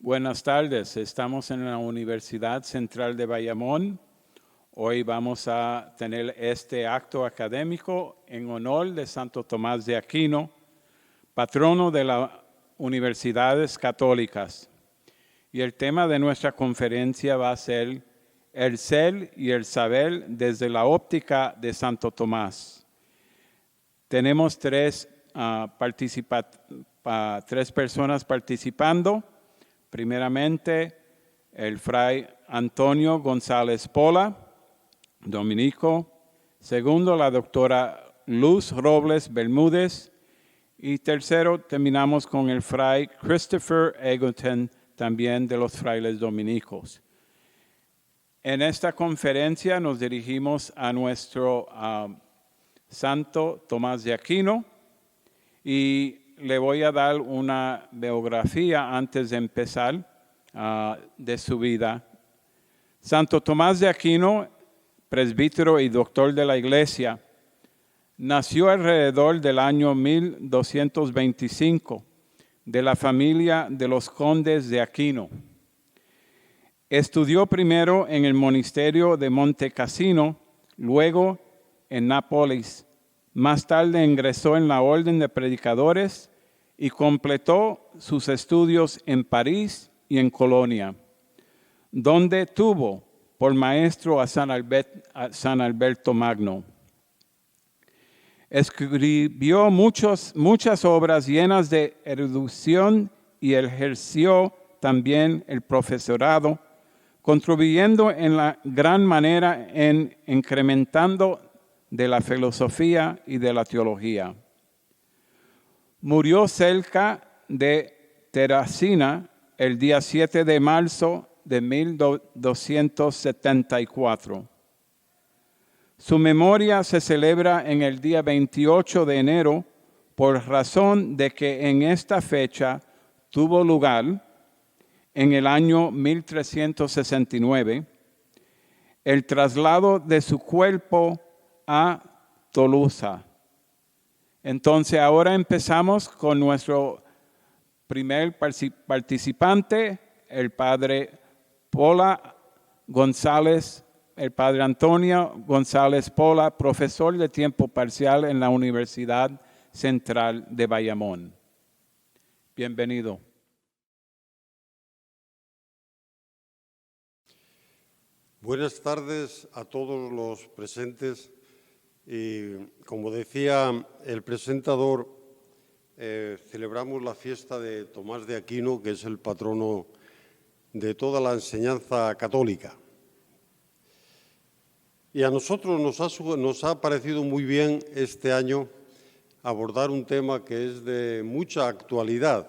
Buenas tardes, estamos en la Universidad Central de Bayamón. Hoy vamos a tener este acto académico en honor de Santo Tomás de Aquino, patrono de las universidades católicas. Y el tema de nuestra conferencia va a ser el ser y el saber desde la óptica de Santo Tomás. Tenemos tres personas participando. Primeramente, el fray Antonio González Pola, dominico. Segundo, la doctora Luz Robles Bermúdez. Y tercero, terminamos con el fray Christopher Egerton, también de los frailes dominicos. En esta conferencia nos dirigimos a nuestro Santo Tomás de Aquino y le voy a dar una biografía antes de empezar de su vida. Santo Tomás de Aquino, presbítero y doctor de la Iglesia, nació alrededor del año 1225 de la familia de los condes de Aquino. Estudió primero en el monasterio de Monte Cassino, luego en Nápoles. Más tarde ingresó en la Orden de Predicadores y completó sus estudios en París y en Colonia, donde tuvo por maestro a San Alberto Magno. Escribió muchas obras llenas de erudición y ejerció también el profesorado, contribuyendo en la gran manera en incrementando de la filosofía y de la teología. Murió cerca de Terracina el día 7 de marzo de 1274. Su memoria se celebra en el día 28 de enero por razón de que en esta fecha tuvo lugar, en el año 1369, el traslado de su cuerpo a Tolosa. Entonces ahora empezamos con nuestro primer participante, el padre Pola González, el padre Antonio González Pola, profesor de tiempo parcial en la Universidad Central de Bayamón. Bienvenido. Buenas tardes a todos los presentes. Y como decía el presentador, celebramos la fiesta de Tomás de Aquino, que es el patrono de toda la enseñanza católica. Y a nosotros nos ha parecido muy bien este año abordar un tema que es de mucha actualidad,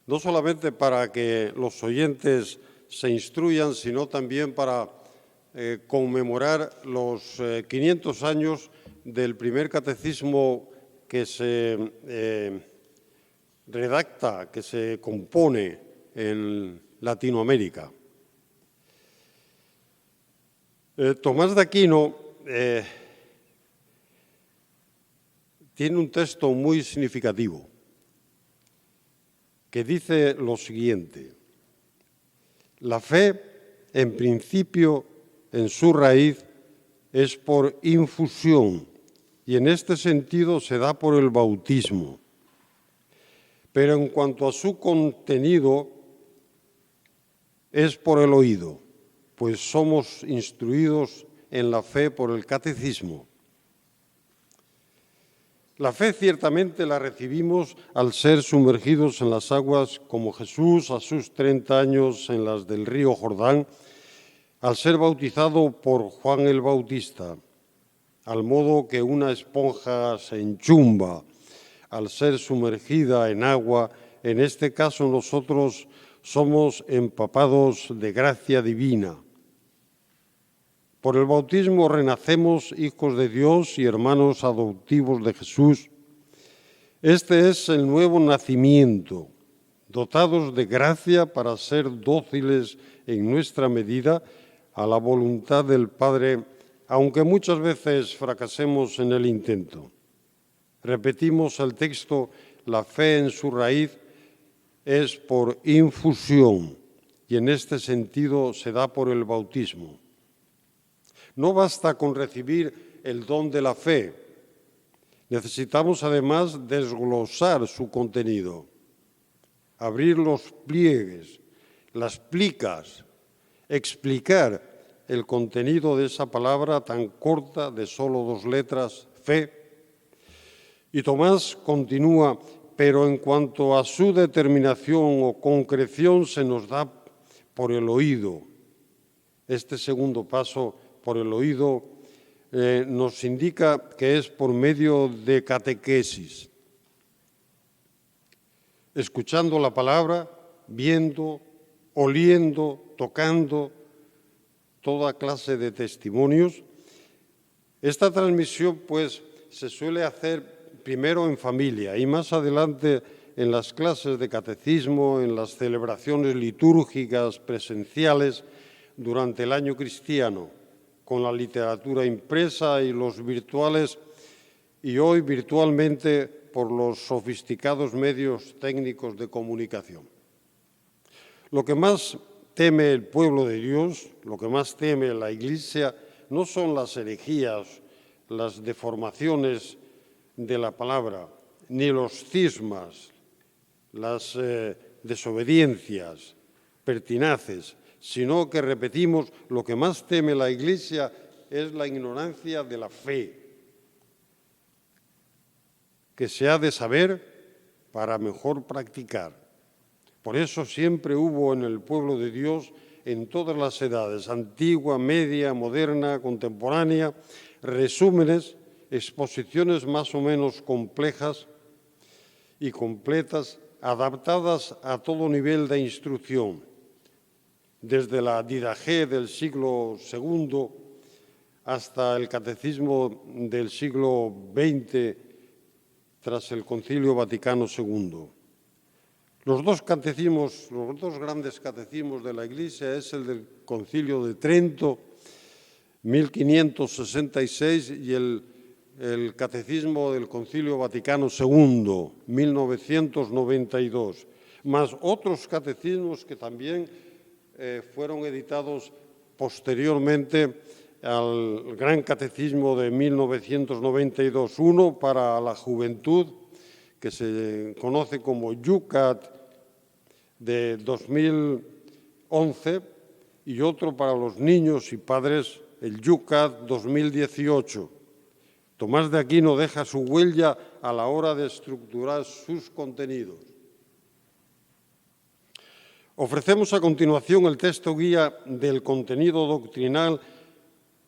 no solamente para que los oyentes se instruyan, sino también para conmemorar los 500 años del primer catecismo que se redacta, que se compone en Latinoamérica. Tomás de Aquino tiene un texto muy significativo que dice lo siguiente: la fe, en principio, en su raíz, es por infusión y en este sentido se da por el bautismo. Pero en cuanto a su contenido, es por el oído, pues somos instruidos en la fe por el catecismo. La fe ciertamente la recibimos al ser sumergidos en las aguas como Jesús a sus 30 años en las del río Jordán, al ser bautizado por Juan el Bautista, al modo que una esponja se enchumba al ser sumergida en agua. En este caso nosotros somos empapados de gracia divina. Por el bautismo renacemos hijos de Dios y hermanos adoptivos de Jesús. Este es el nuevo nacimiento, dotados de gracia para ser dóciles en nuestra medida a la voluntad del Padre, aunque muchas veces fracasemos en el intento. Repetimos el texto: la fe en su raíz es por infusión y en este sentido se da por el bautismo. No basta con recibir el don de la fe. Necesitamos además desglosar su contenido, abrir los pliegues, las plicas, explicar el contenido de esa palabra tan corta de solo 2 letras, fe. Y Tomás continúa, pero en cuanto a su determinación o concreción se nos da por el oído. Este segundo paso, por el oído, nos indica que es por medio de catequesis. Escuchando la palabra, viendo, oliendo, tocando, toda clase de testimonios. Esta transmisión, pues, se suele hacer primero en familia y más adelante en las clases de catecismo, en las celebraciones litúrgicas presenciales durante el año cristiano, con la literatura impresa y los virtuales, y hoy virtualmente por los sofisticados medios técnicos de comunicación. Lo que más teme el pueblo de Dios, lo que más teme la Iglesia, no son las herejías, las deformaciones de la palabra, ni los cismas, las desobediencias pertinaces, sino que, repetimos, lo que más teme la Iglesia es la ignorancia de la fe, que se ha de saber para mejor practicar. Por eso siempre hubo en el pueblo de Dios, en todas las edades, antigua, media, moderna, contemporánea, resúmenes, exposiciones más o menos complejas y completas, adaptadas a todo nivel de instrucción, desde la Didaché del siglo II hasta el Catecismo del siglo XX, tras el Concilio Vaticano II. Los dos grandes catecismos de la Iglesia es el del Concilio de Trento, 1566, y el Catecismo del Concilio Vaticano II, 1992, más otros catecismos que también fueron editados posteriormente al Gran Catecismo de 1992, uno para la juventud, que se conoce como Yucat, de 2011, y otro para los niños y padres, el Yucat 2018. Tomás de Aquino deja su huella a la hora de estructurar sus contenidos. Ofrecemos a continuación el texto guía del contenido doctrinal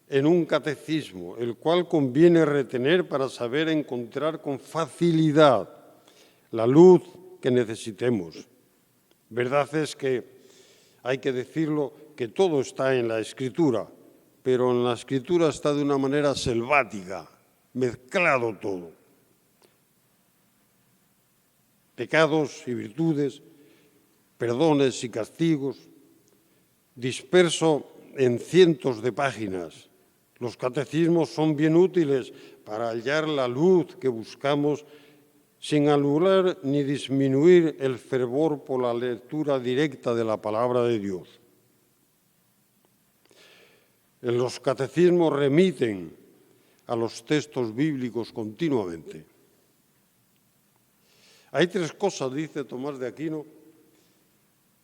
en un catecismo, el cual conviene retener para saber encontrar con facilidad la luz que necesitemos. Verdad es que, hay que decirlo, que todo está en la Escritura, pero en la Escritura está de una manera selvática, mezclado todo. Pecados y virtudes, perdones y castigos, disperso en cientos de páginas. Los catecismos son bien útiles para hallar la luz que buscamos sin anular ni disminuir el fervor por la lectura directa de la palabra de Dios. En los catecismos remiten a los textos bíblicos continuamente. Hay 3 cosas, dice Tomás de Aquino,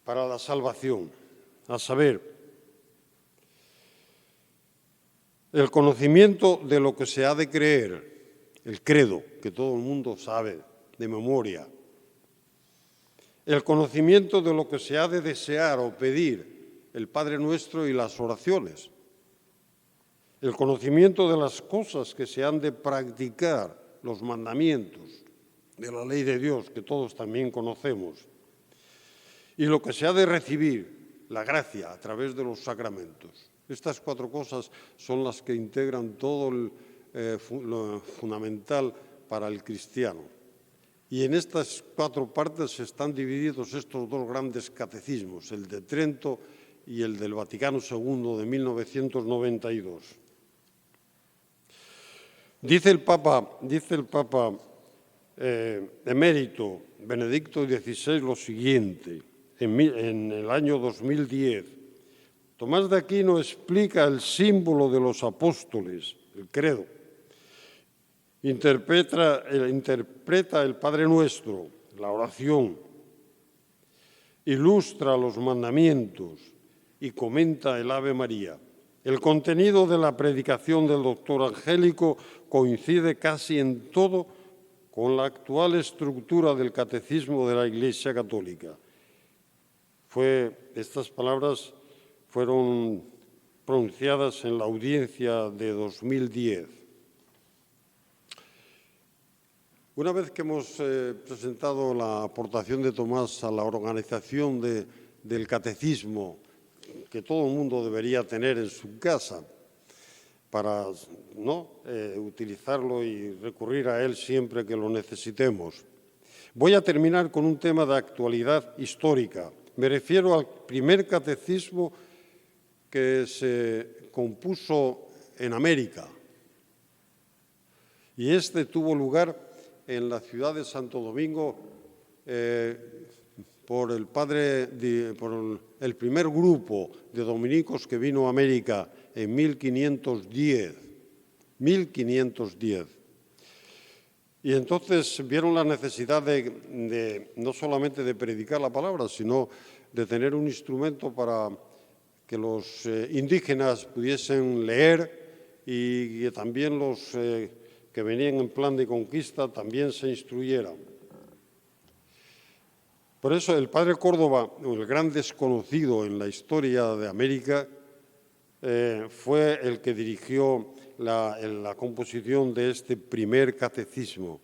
para la salvación, a saber, el conocimiento de lo que se ha de creer, el credo, que todo el mundo sabe de memoria, el conocimiento de lo que se ha de desear o pedir, el Padre Nuestro y las oraciones, el conocimiento de las cosas que se han de practicar, los mandamientos de la ley de Dios, que todos también conocemos, y lo que se ha de recibir, la gracia, a través de los sacramentos. Estas 4 cosas son las que integran todo lo fundamental para el cristiano. Y en estas 4 partes están divididos estos 2 grandes catecismos, el de Trento y el del Vaticano II de 1992. Dice el Papa emérito Benedicto XVI lo siguiente, en el año 2010. Tomás de Aquino explica el símbolo de los apóstoles, el credo. Interpreta el Padre Nuestro, la oración. Ilustra los mandamientos y comenta el Ave María. El contenido de la predicación del doctor Angélico coincide casi en todo con la actual estructura del Catecismo de la Iglesia Católica. Estas palabras fueron pronunciadas en la audiencia de 2010. Una vez que hemos presentado la aportación de Tomás a la organización del catecismo, que todo el mundo debería tener en su casa para utilizarlo y recurrir a él siempre que lo necesitemos, voy a terminar con un tema de actualidad histórica. Me refiero al primer catecismo que se compuso en América. Y este tuvo lugar en la ciudad de Santo Domingo por el primer grupo de dominicos que vino a América en 1510. Y entonces vieron la necesidad de no solamente de predicar la palabra, sino de tener un instrumento para que los indígenas pudiesen leer y que también los que venían en plan de conquista también se instruyeran. Por eso el padre Córdoba, el gran desconocido en la historia de América, fue el que dirigió la composición de este primer catecismo.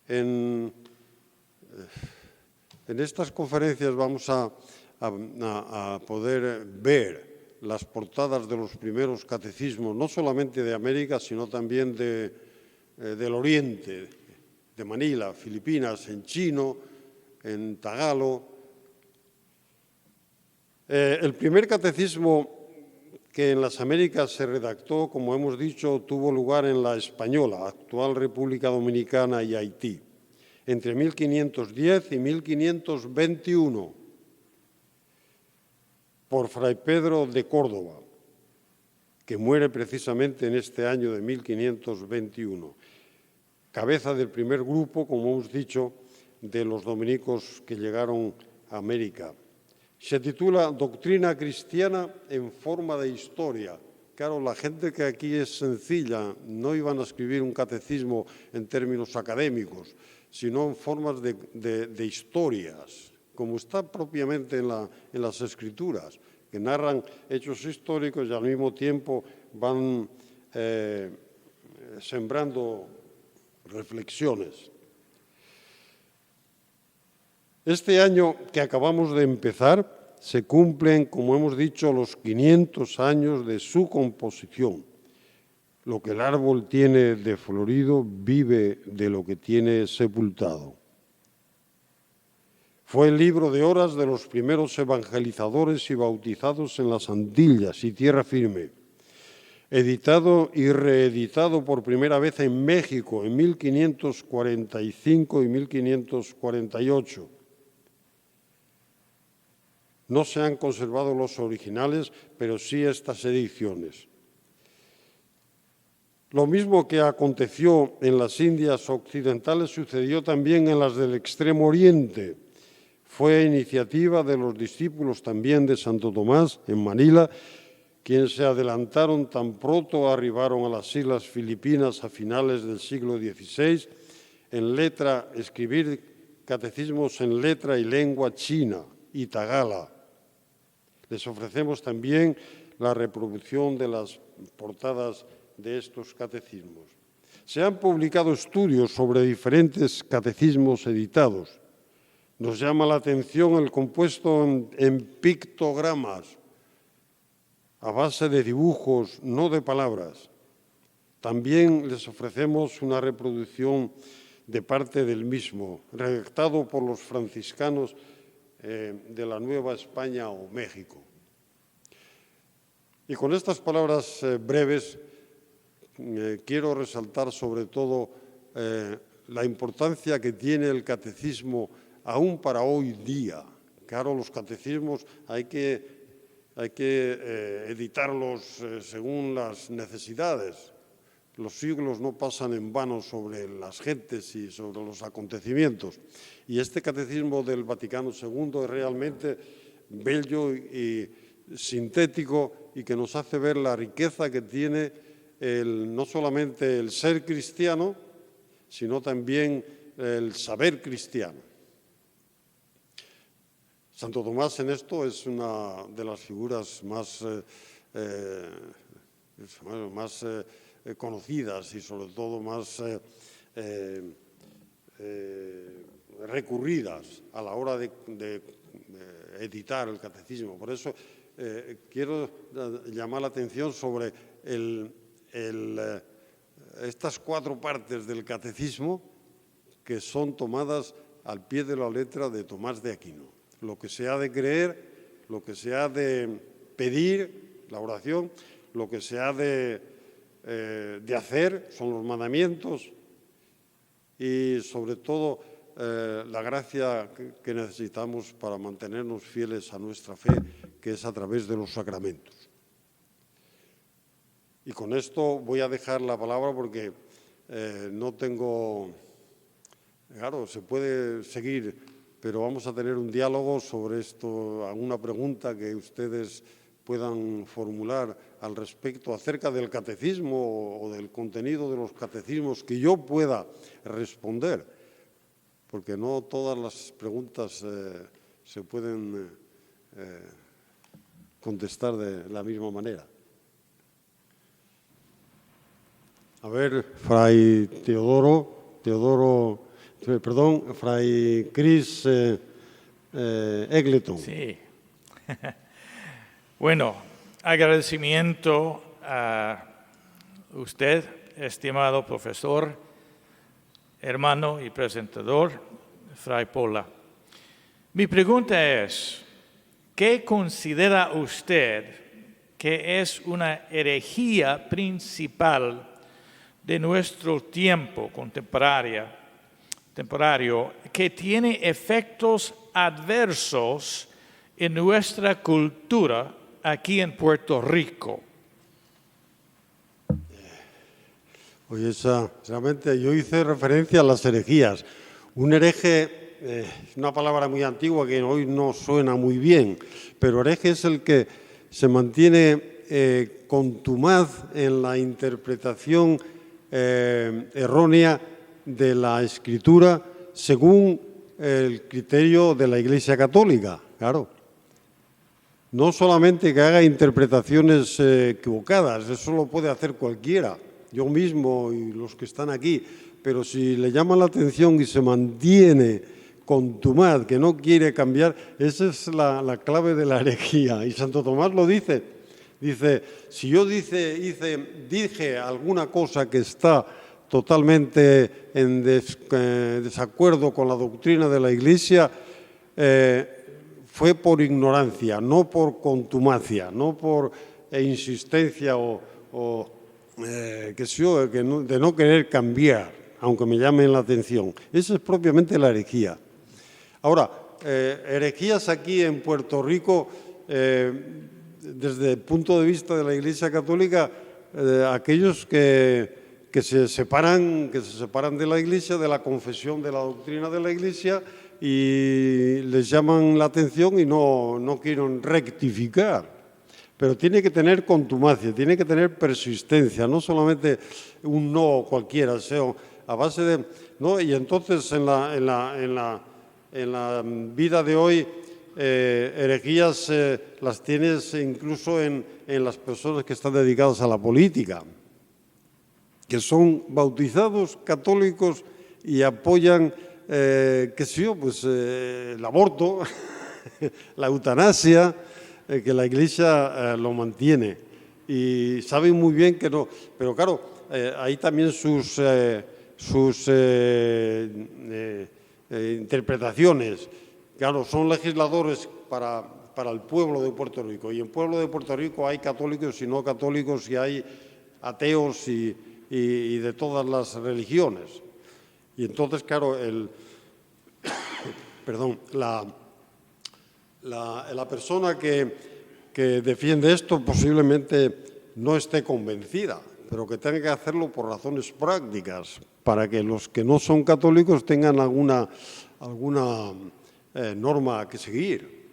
En estas conferencias vamos a poder ver las portadas de los primeros catecismos, no solamente de América, sino también del Oriente, de Manila, Filipinas, en chino, en tagalo. El primer catecismo que en las Américas se redactó, como hemos dicho, tuvo lugar en la Española, actual República Dominicana y Haití, entre 1510 y 1521, por Fray Pedro de Córdoba, que muere precisamente en este año de 1521, cabeza del primer grupo, como hemos dicho, de los dominicos que llegaron a América. Se titula Doctrina cristiana en forma de historia. Claro, la gente que aquí es sencilla, no iban a escribir un catecismo en términos académicos, sino en formas de historias, como está propiamente en las Escrituras, que narran hechos históricos y al mismo tiempo van sembrando reflexiones. Este año que acabamos de empezar se cumplen, como hemos dicho, los 500 años de su composición. Lo que el árbol tiene de florido vive de lo que tiene sepultado. Fue el libro de horas de los primeros evangelizadores y bautizados en las Antillas y tierra firme, editado y reeditado por primera vez en México en 1545 y 1548. No se han conservado los originales, pero sí estas ediciones. Lo mismo que aconteció en las Indias occidentales sucedió también en las del Extremo Oriente. Fue iniciativa de los discípulos también de Santo Tomás en Manila, quienes se adelantaron tan pronto arribaron a las Islas Filipinas a finales del siglo XVI, escribir catecismos en letra y lengua china y tagala. Les ofrecemos también la reproducción de las portadas de estos catecismos. Se han publicado estudios sobre diferentes catecismos editados. Nos llama la atención el compuesto en pictogramas, a base de dibujos, no de palabras. También les ofrecemos una reproducción de parte del mismo, redactado por los franciscanos de la Nueva España o México. Y con estas palabras breves quiero resaltar sobre todo la importancia que tiene el catecismo aún para hoy día. Claro, los catecismos hay que editarlos según las necesidades. Los siglos no pasan en vano sobre las gentes y sobre los acontecimientos. Y este catecismo del Vaticano II es realmente bello y sintético y que nos hace ver la riqueza que tiene no solamente el ser cristiano, sino también el saber cristiano. Santo Tomás en esto es una de las figuras más conocidas y sobre todo más recurridas a la hora de editar el catecismo. Por eso quiero llamar la atención sobre estas 4 partes del catecismo que son tomadas al pie de la letra de Tomás de Aquino. Lo que se ha de creer, lo que se ha de pedir, la oración, lo que se ha de hacer son los mandamientos y sobre todo la gracia que necesitamos para mantenernos fieles a nuestra fe, que es a través de los sacramentos. Y con esto voy a dejar la palabra porque no tengo... Claro, se puede seguir, pero vamos a tener un diálogo sobre esto, alguna pregunta que ustedes puedan formular al respecto acerca del catecismo o del contenido de los catecismos que yo pueda responder, porque no todas las preguntas se pueden contestar de la misma manera. A ver, Fray Fray Chris Eggleton. Sí. Bueno, agradecimiento a usted, estimado profesor, hermano y presentador, Fray Pola. Mi pregunta es, ¿qué considera usted que es una herejía principal de nuestro tiempo contemporáneo que tiene efectos adversos en nuestra cultura aquí en Puerto Rico? Oye, realmente yo hice referencia a las herejías. Un hereje es una palabra muy antigua que hoy no suena muy bien, pero hereje es el que se mantiene contumaz en la interpretación errónea de la Escritura según el criterio de la Iglesia Católica, claro. No solamente que haga interpretaciones equivocadas, eso lo puede hacer cualquiera, yo mismo y los que están aquí, pero si le llama la atención y se mantiene contumaz, que no quiere cambiar, esa es la clave de la herejía. Y Santo Tomás lo dice, si yo dije alguna cosa que está totalmente en desacuerdo con la doctrina de la Iglesia, fue por ignorancia, no por contumacia, no por insistencia de no querer cambiar, aunque me llamen la atención. Esa es propiamente la herejía. Ahora, herejías aquí en Puerto Rico, desde el punto de vista de la Iglesia Católica, aquellos que se separan de la Iglesia, de la confesión de la doctrina de la Iglesia, y les llaman la atención y no quieren rectificar. Pero tiene que tener contumacia, tiene que tener persistencia, no solamente un no cualquiera, sea a base de... ¿no? Y entonces en la vida de hoy, herejías las tienes incluso en las personas que están dedicadas a la política, que son bautizados católicos y apoyan, el aborto, la eutanasia, que la Iglesia lo mantiene. Y saben muy bien que no. Pero claro, hay también sus interpretaciones. Claro, son legisladores para el pueblo de Puerto Rico. Y en el pueblo de Puerto Rico hay católicos y no católicos, y hay ateos y de todas las religiones. Y entonces, claro, la persona que defiende esto posiblemente no esté convencida, pero que tenga que hacerlo por razones prácticas, para que los que no son católicos tengan alguna norma que seguir,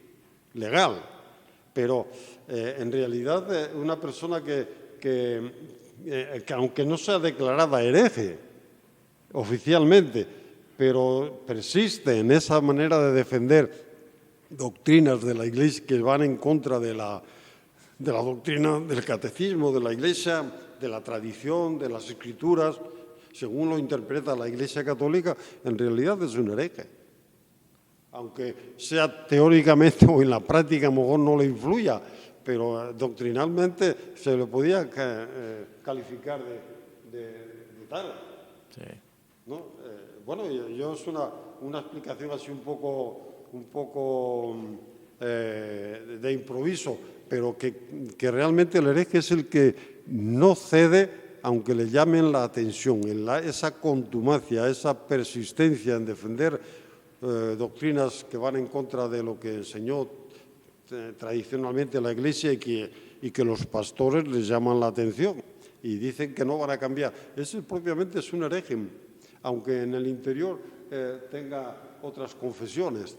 legal. Pero en realidad una persona que aunque no sea declarada hereje oficialmente, pero persiste en esa manera de defender doctrinas de la Iglesia que van en contra de la doctrina del catecismo de la Iglesia, de la tradición, de las Escrituras, según lo interpreta la Iglesia Católica, en realidad es un hereje. Aunque sea teóricamente o en la práctica a lo mejor no le influya, pero doctrinalmente se le podía calificar de tal. Sí. ¿No? Bueno, yo es una explicación así un poco de improviso, pero que realmente el hereje es el que no cede aunque le llamen la atención, esa contumacia, esa persistencia en defender doctrinas que van en contra de lo que enseñó tradicionalmente la Iglesia y que los pastores les llaman la atención y dicen que no van a cambiar. Ese propiamente es un hereje, aunque en el interior tenga otras confesiones,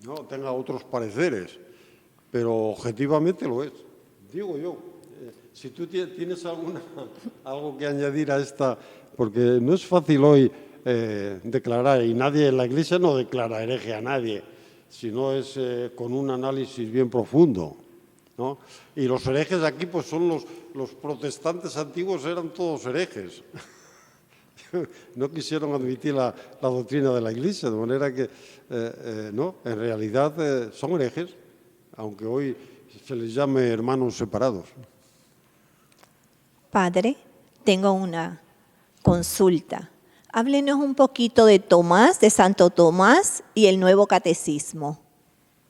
¿no? Tenga otros pareceres, pero objetivamente lo es, digo yo. Si tú tienes algo que añadir a esta, porque no es fácil hoy declarar, y nadie en la Iglesia no declara hereje a nadie, sino es con un análisis bien profundo, ¿no? Y los herejes aquí pues son los protestantes antiguos, eran todos herejes. No quisieron admitir la doctrina de la Iglesia, de manera que no, en realidad son herejes, aunque hoy se les llame hermanos separados. Padre, tengo una consulta. Háblenos un poquito de Tomás, de Santo Tomás y el Nuevo Catecismo.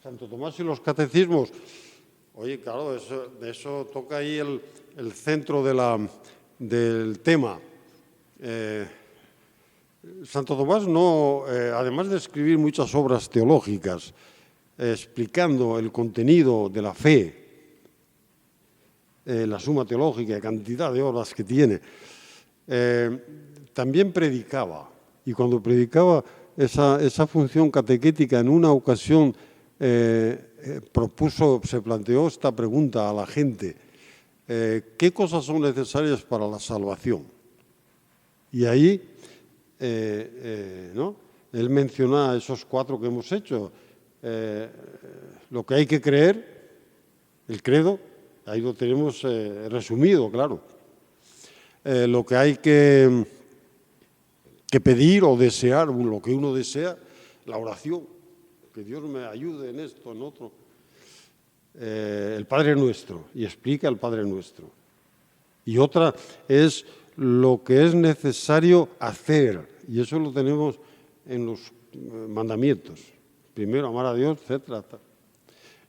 Santo Tomás y los catecismos. Oye, claro, de eso toca ahí el centro del tema. Santo Tomás, además de escribir muchas obras teológicas, explicando el contenido de la fe, la suma teológica, cantidad de obras que tiene, también predicaba. Y cuando predicaba esa función catequética, en una ocasión se planteó esta pregunta a la gente: ¿qué cosas son necesarias para la salvación? Y ahí ¿no? Él menciona esos 4 que hemos hecho: lo que hay que creer, el credo, ahí lo tenemos resumido, claro. Lo que hay que pedir o desear, lo que uno desea, la oración, que Dios me ayude en esto, en otro. El Padre Nuestro, y explica el Padre Nuestro. Y otra es lo que es necesario hacer, y eso lo tenemos en los mandamientos. Primero, amar a Dios, etc.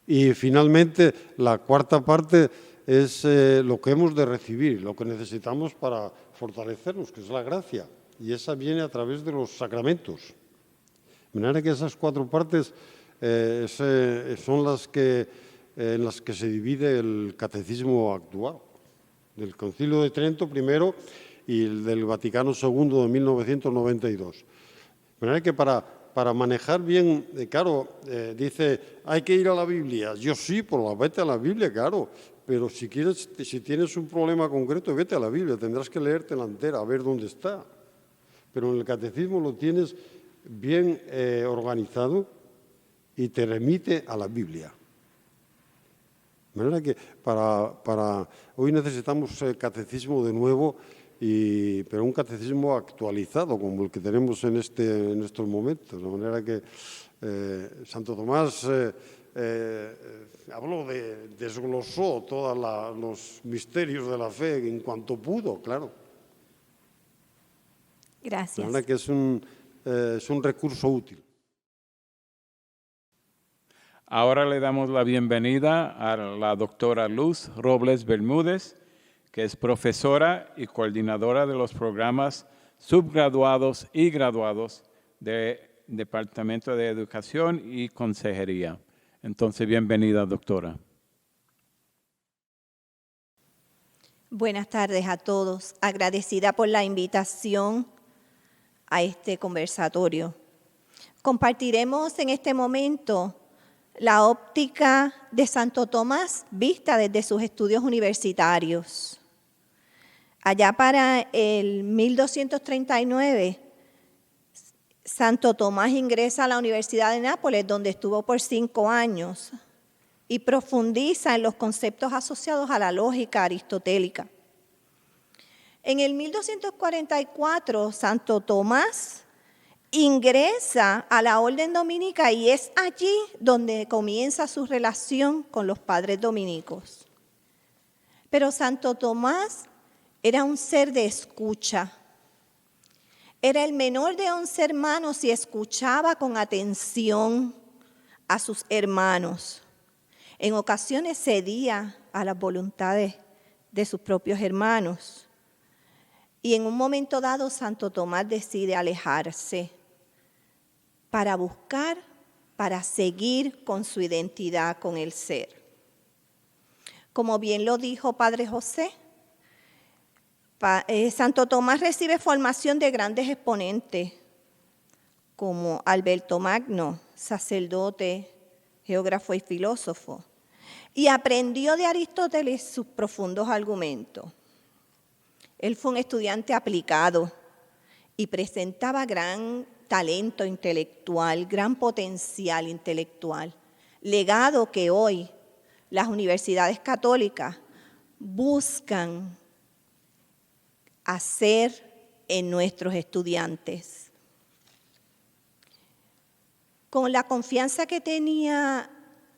Y finalmente, la 4ª parte es lo que hemos de recibir, lo que necesitamos para fortalecernos, que es la gracia. Y esa viene a través de los sacramentos. De manera que esas 4 partes son en las que se divide el catecismo actual, del Concilio de Trento primero y el del Vaticano II de 1992. De manera que para manejar bien, claro, dice, hay que ir a la Biblia. Yo sí, vete a la Biblia, claro, pero si tienes un problema concreto, vete a la Biblia, tendrás que leértela entera, a ver dónde está. Pero en el catecismo lo tienes bien organizado y te remite a la Biblia. De manera que para hoy necesitamos catecismo de nuevo, pero un catecismo actualizado, como el que tenemos en estos momentos. De manera que Santo Tomás desglosó todos los misterios de la fe en cuanto pudo, claro. Gracias. De manera que es un recurso útil. Ahora le damos la bienvenida a la doctora Luz Robles Bermúdez, que es profesora y coordinadora de los programas subgraduados y graduados del Departamento de Educación y Consejería. Entonces, bienvenida, doctora. Buenas tardes a todos. Agradecida por la invitación a este conversatorio. Compartiremos en este momento la óptica de Santo Tomás vista desde sus estudios universitarios. Allá para el 1239, Santo Tomás ingresa a la Universidad de Nápoles, donde estuvo por 5 años, y profundiza en los conceptos asociados a la lógica aristotélica. En el 1244, Santo Tomás ingresa a la orden dominica y es allí donde comienza su relación con los padres dominicos. Pero Santo Tomás era un ser de escucha. Era el menor de 11 hermanos y escuchaba con atención a sus hermanos. En ocasiones cedía a las voluntades de sus propios hermanos. Y en un momento dado, Santo Tomás decide alejarse para buscar, para seguir con su identidad, con el ser. Como bien lo dijo Padre José, Santo Tomás recibe formación de grandes exponentes como Alberto Magno, sacerdote, geógrafo y filósofo, y aprendió de Aristóteles sus profundos argumentos. Él fue un estudiante aplicado y presentaba gran talento intelectual, gran potencial intelectual, legado que hoy las universidades católicas buscan hacer en nuestros estudiantes. Con la confianza que tenía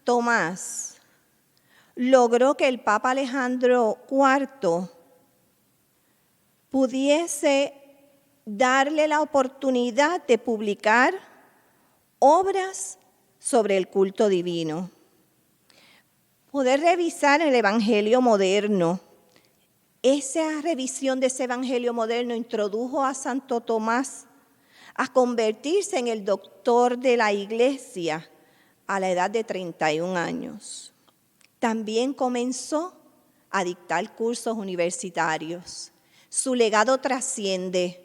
Tomás, logró que el Papa Alejandro IV pudiese darle la oportunidad de publicar obras sobre el culto divino, poder revisar el Evangelio moderno. Esa revisión de ese Evangelio moderno introdujo a Santo Tomás a convertirse en el doctor de la Iglesia a la edad de 31 años. También comenzó a dictar cursos universitarios. Su legado trasciende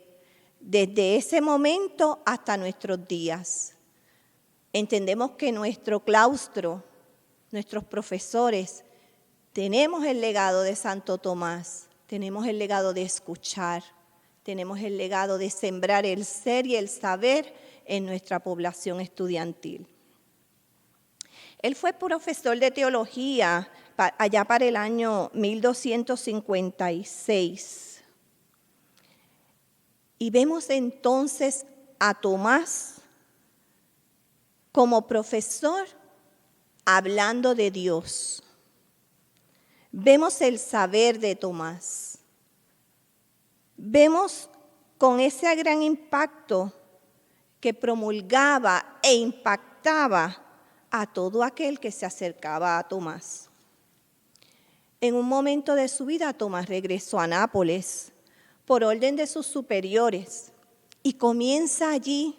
desde ese momento hasta nuestros días. Entendemos que nuestro claustro, nuestros profesores, tenemos el legado de Santo Tomás, tenemos el legado de escuchar, tenemos el legado de sembrar el ser y el saber en nuestra población estudiantil. Él fue profesor de teología allá para el año 1256. Y vemos entonces a Tomás como profesor hablando de Dios. Vemos el saber de Tomás. Vemos con ese gran impacto que promulgaba e impactaba a todo aquel que se acercaba a Tomás. En un momento de su vida, Tomás regresó a Nápoles por orden de sus superiores y comienza allí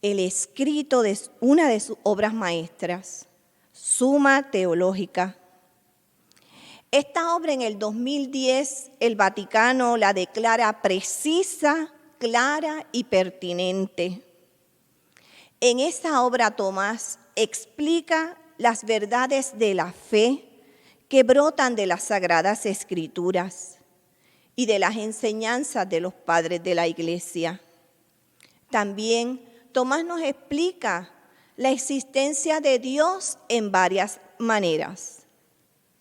el escrito de una de sus obras maestras, Summa Theologica. Esta obra en el 2010 el Vaticano la declara precisa, clara y pertinente. En esa obra Tomás explica las verdades de la fe que brotan de las Sagradas Escrituras y de las enseñanzas de los padres de la Iglesia. También Tomás nos explica la existencia de Dios en varias maneras.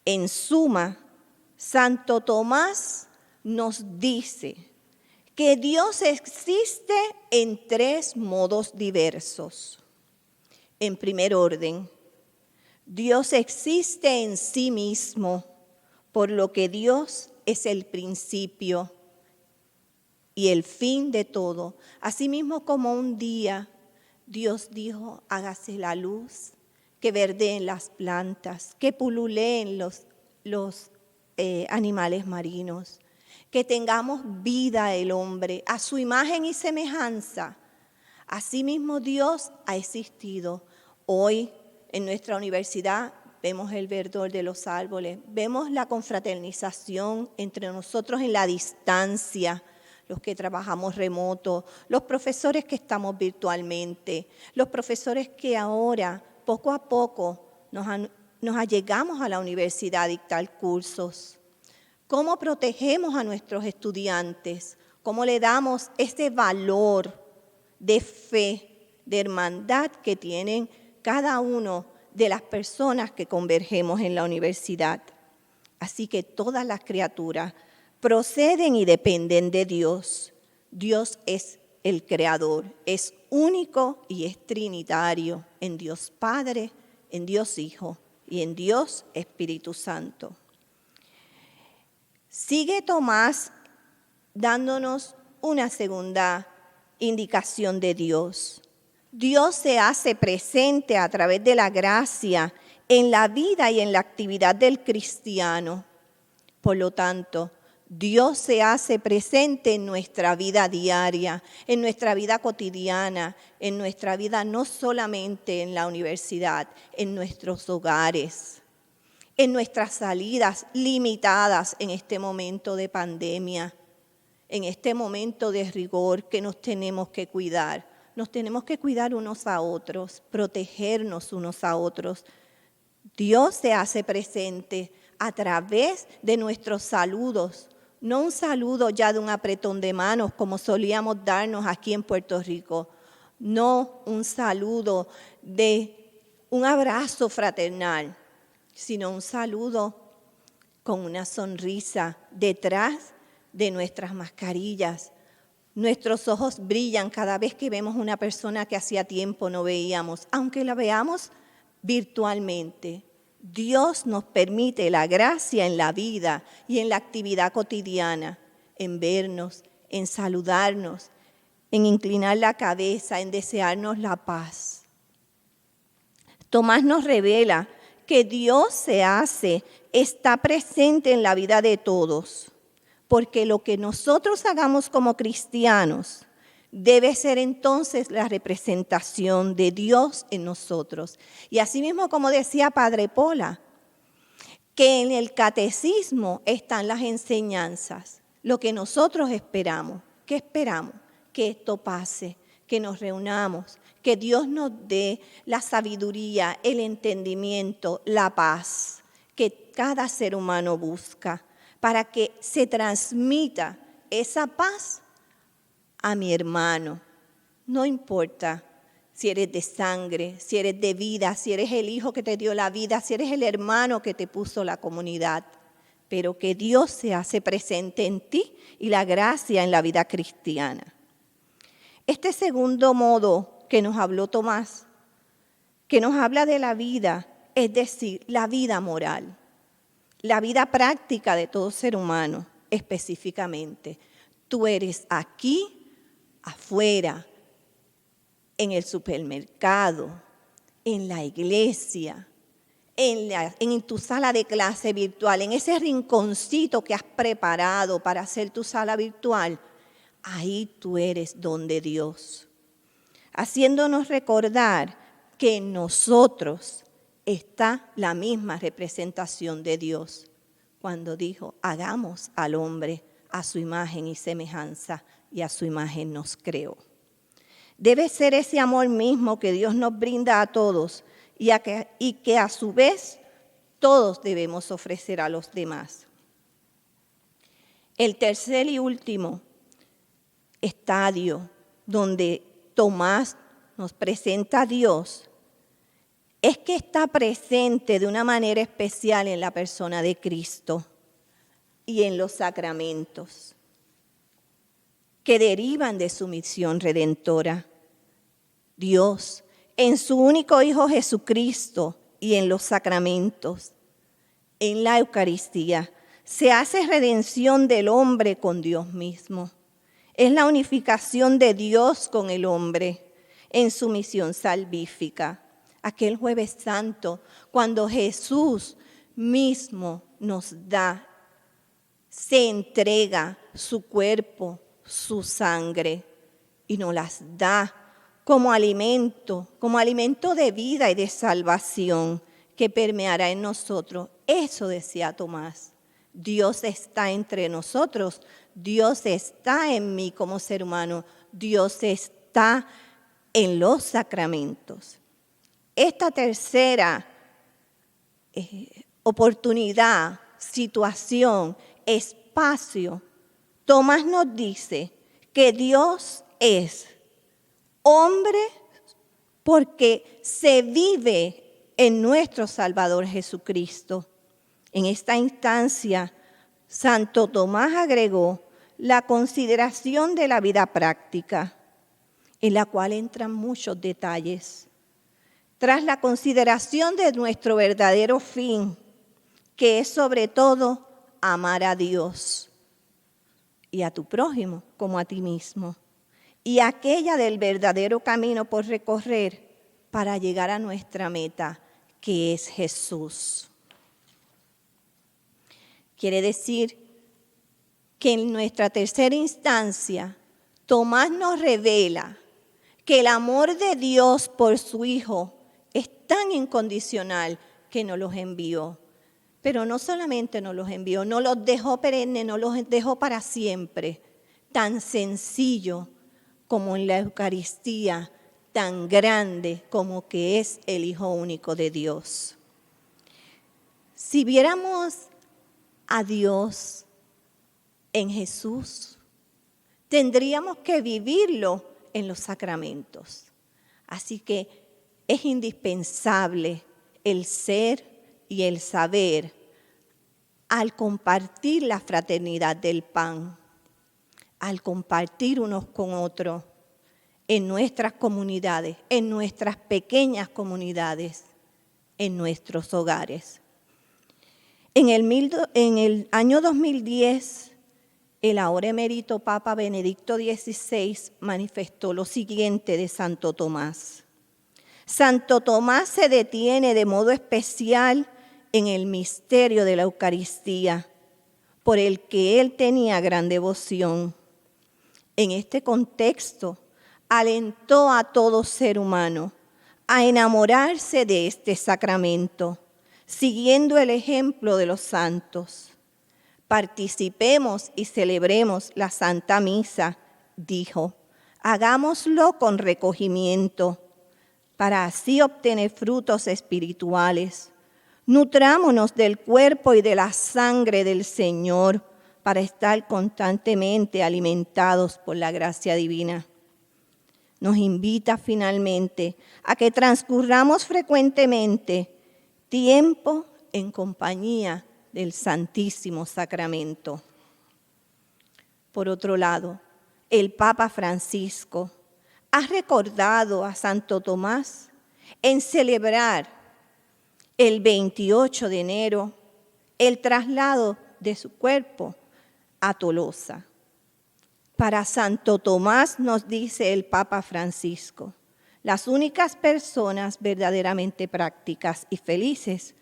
En suma, Santo Tomás nos dice que Dios existe en 3 modos diversos. En primer orden, Dios existe en sí mismo, por lo que Dios es el principio y el fin de todo. Asimismo como un día Dios dijo, hágase la luz, que verdeen las plantas, que pululeen los animales marinos, que tengamos vida el hombre, a su imagen y semejanza. Asimismo Dios ha existido. Hoy en nuestra universidad vemos el verdor de los árboles, vemos la confraternización entre nosotros en la distancia, los que trabajamos remoto, los profesores que estamos virtualmente, los profesores que ahora poco a poco nos allegamos a la universidad a dictar cursos. ¿Cómo protegemos a nuestros estudiantes? ¿Cómo le damos ese valor de fe, de hermandad que tienen cada uno de las personas que convergemos en la universidad? Así que todas las criaturas proceden y dependen de Dios. Dios es el creador, es único y es trinitario en Dios Padre, en Dios Hijo y en Dios Espíritu Santo. Sigue Tomás dándonos una segunda indicación de Dios. Dios se hace presente a través de la gracia en la vida y en la actividad del cristiano. Por lo tanto, Dios se hace presente en nuestra vida diaria, en nuestra vida cotidiana, en nuestra vida no solamente en la universidad, en nuestros hogares, en nuestras salidas limitadas en este momento de pandemia, en este momento de rigor que nos tenemos que cuidar. Nos tenemos que cuidar unos a otros, protegernos unos a otros. Dios se hace presente a través de nuestros saludos, no un saludo ya de un apretón de manos como solíamos darnos aquí en Puerto Rico, no un saludo de un abrazo fraternal, sino un saludo con una sonrisa detrás de nuestras mascarillas. Nuestros ojos brillan cada vez que vemos una persona que hacía tiempo no veíamos, aunque la veamos virtualmente. Dios nos permite la gracia en la vida y en la actividad cotidiana, en vernos, en saludarnos, en inclinar la cabeza, en desearnos la paz. Tomás nos revela que Dios está presente en la vida de todos, porque lo que nosotros hagamos como cristianos debe ser entonces la representación de Dios en nosotros. Y asimismo, como decía Padre Pola, que en el catecismo están las enseñanzas, lo que nosotros esperamos. ¿Qué esperamos? Que esto pase, que nos reunamos, que Dios nos dé la sabiduría, el entendimiento, la paz que cada ser humano busca, para que se transmita esa paz a mi hermano. No importa si eres de sangre, si eres de vida, si eres el hijo que te dio la vida, si eres el hermano que te puso la comunidad, pero que Dios se hace presente en ti y la gracia en la vida cristiana. Este segundo modo que nos habló Tomás, que nos habla de la vida, es decir, la vida moral, la vida práctica de todo ser humano específicamente. Tú eres aquí, afuera, en el supermercado, en la iglesia, en tu sala de clase virtual, en ese rinconcito que has preparado para hacer tu sala virtual. Ahí tú eres don de Dios, haciéndonos recordar que en nosotros está la misma representación de Dios cuando dijo, hagamos al hombre a su imagen y semejanza, y a su imagen nos creó. Debe ser ese amor mismo que Dios nos brinda a todos y que a su vez todos debemos ofrecer a los demás. El tercer y último estadio donde Tomás nos presenta a Dios es que está presente de una manera especial en la persona de Cristo y en los sacramentos que derivan de su misión redentora. Dios, en su único Hijo Jesucristo y en los sacramentos, en la Eucaristía, se hace redención del hombre con Dios mismo. Es la unificación de Dios con el hombre en su misión salvífica. Aquel Jueves Santo, cuando Jesús mismo nos da se entrega su cuerpo, su sangre, y nos las da como alimento de vida y de salvación que permeará en nosotros. Eso decía Tomás. Dios está entre nosotros, Dios está en mí como ser humano, Dios está en los sacramentos. Esta tercera oportunidad, situación, espacio, Tomás nos dice que Dios es hombre porque se vive en nuestro Salvador Jesucristo. En esta instancia, Santo Tomás agregó la consideración de la vida práctica, en la cual entran muchos detalles. Tras la consideración de nuestro verdadero fin, que es sobre todo amar a Dios y a tu prójimo como a ti mismo, y aquella del verdadero camino por recorrer para llegar a nuestra meta, que es Jesús. Quiere decir que en nuestra tercera instancia, Tomás nos revela que el amor de Dios por su Hijo es tan incondicional que nos los envió. Pero no solamente nos los envió, no los dejó perennes, no los dejó para siempre. Tan sencillo como en la Eucaristía, tan grande como que es el Hijo único de Dios. Si viéramos a Dios en Jesús, tendríamos que vivirlo en los sacramentos. Así que es indispensable el ser y el saber al compartir la fraternidad del pan, al compartir unos con otros en nuestras comunidades, en nuestras pequeñas comunidades, en nuestros hogares. En el año 2010, el ahora emérito Papa Benedicto XVI manifestó lo siguiente de Santo Tomás. Santo Tomás se detiene de modo especial en el misterio de la Eucaristía, por el que él tenía gran devoción. En este contexto, alentó a todo ser humano a enamorarse de este sacramento, siguiendo el ejemplo de los santos. Participemos y celebremos la Santa Misa, dijo. Hagámoslo con recogimiento, para así obtener frutos espirituales. Nutrámonos del cuerpo y de la sangre del Señor para estar constantemente alimentados por la gracia divina. Nos invita finalmente a que transcurramos frecuentemente tiempo en compañía del Santísimo Sacramento. Por otro lado, el Papa Francisco ha recordado a Santo Tomás en celebrar el 28 de enero el traslado de su cuerpo a Tolosa. Para Santo Tomás, nos dice el Papa Francisco, las únicas personas verdaderamente prácticas y felices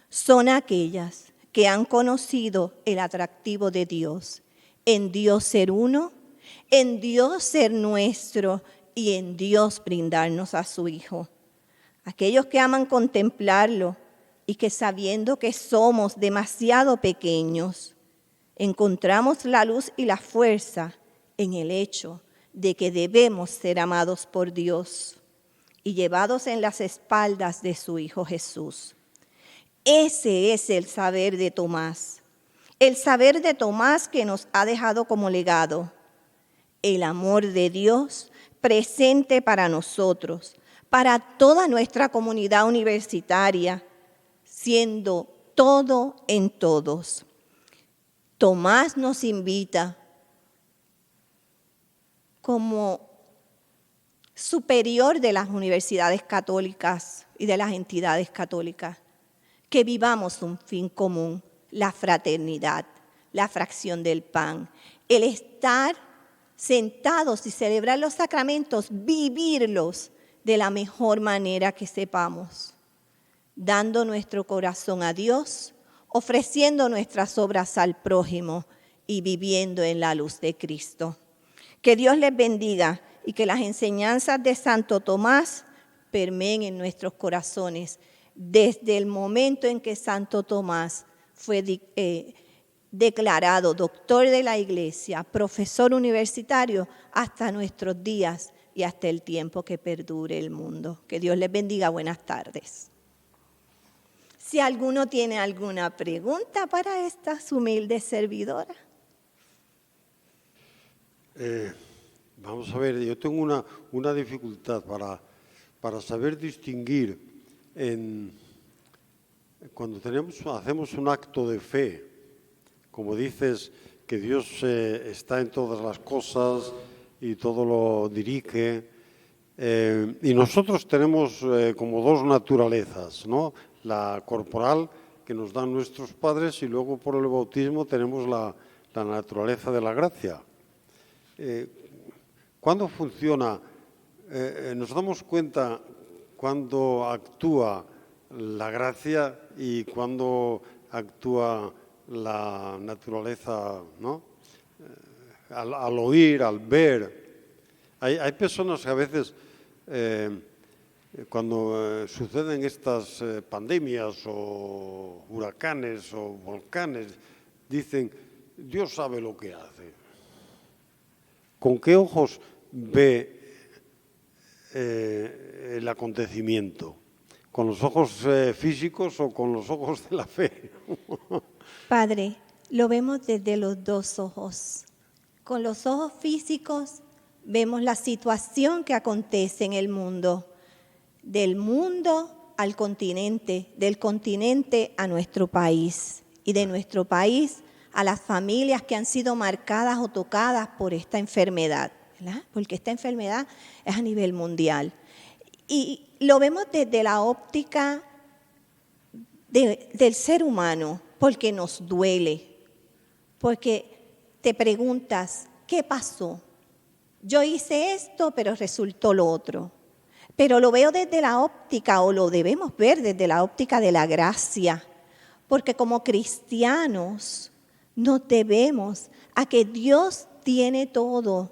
son aquellas que han conocido el atractivo de Dios, en Dios ser uno, en Dios ser nuestro y en Dios brindarnos a su Hijo. Aquellos que aman contemplarlo y que sabiendo que somos demasiado pequeños, encontramos la luz y la fuerza en el hecho de que debemos ser amados por Dios y llevados en las espaldas de su Hijo Jesús. Ese es el saber de Tomás, el saber de Tomás que nos ha dejado como legado, el amor de Dios presente para nosotros, para toda nuestra comunidad universitaria, siendo todo en todos. Tomás nos invita como superior de las universidades católicas y de las entidades católicas, que vivamos un fin común, la fraternidad, la fracción del pan, el estar sentados y celebrar los sacramentos, vivirlos de la mejor manera que sepamos, dando nuestro corazón a Dios, ofreciendo nuestras obras al prójimo y viviendo en la luz de Cristo. Que Dios les bendiga y que las enseñanzas de Santo Tomás permeen en nuestros corazones desde el momento en que Santo Tomás fue declarado doctor de la Iglesia, profesor universitario, hasta nuestros días y hasta el tiempo que perdure el mundo. Que Dios les bendiga. Buenas tardes. Si alguno tiene alguna pregunta para estas humildes servidoras. Vamos a ver, yo tengo una dificultad para saber distinguir cuando hacemos un acto de fe, como dices que Dios está en todas las cosas y todo lo dirige, y nosotros tenemos como dos naturalezas, ¿no? La corporal que nos dan nuestros padres y luego por el bautismo tenemos la naturaleza de la gracia. ¿Cuándo funciona? Nos damos cuenta cuando actúa la gracia y cuando actúa la naturaleza, ¿no? Al oír, al ver. Hay personas que a veces, cuando suceden estas pandemias o huracanes o volcanes, dicen, Dios sabe lo que hace. ¿Con qué ojos ve el acontecimiento? ¿Con los ojos físicos o con los ojos de la fe? Padre, lo vemos desde los dos ojos. Con los ojos físicos vemos la situación que acontece en el mundo, del mundo al continente, del continente a nuestro país y de nuestro país a las familias que han sido marcadas o tocadas por esta enfermedad, ¿verdad? Porque esta enfermedad es a nivel mundial. Y lo vemos desde la óptica del ser humano, porque nos duele, porque te preguntas, ¿qué pasó? Yo hice esto, pero resultó lo otro. Pero lo veo desde la óptica, o lo debemos ver desde la óptica de la gracia, porque como cristianos nos debemos a que Dios tiene todo,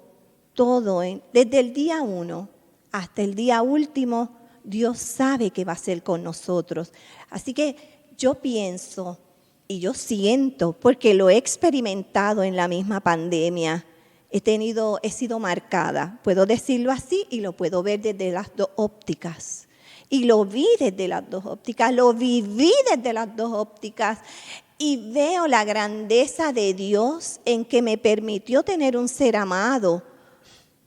desde el día 1 hasta el día último, Dios sabe qué va a hacer con nosotros. Así que yo pienso y yo siento, porque lo he experimentado en la misma pandemia, he sido marcada, puedo decirlo así, y lo puedo ver desde las dos ópticas. Y lo vi desde las dos ópticas, lo viví desde las dos ópticas. Y veo la grandeza de Dios en que me permitió tener un ser amado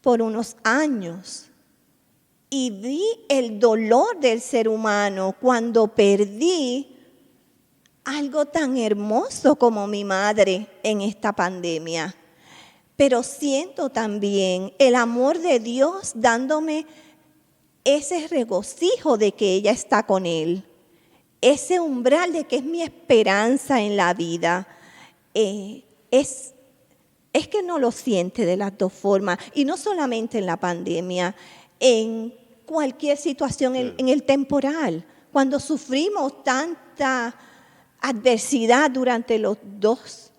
por unos años. Y vi el dolor del ser humano cuando perdí algo tan hermoso como mi madre en esta pandemia. Pero siento también el amor de Dios dándome ese regocijo de que ella está con Él. Ese umbral de que es mi esperanza en la vida. Es que no lo siente de las dos formas. Y no solamente en la pandemia, en cualquier situación, en el temporal. Cuando sufrimos tanta adversidad durante los dos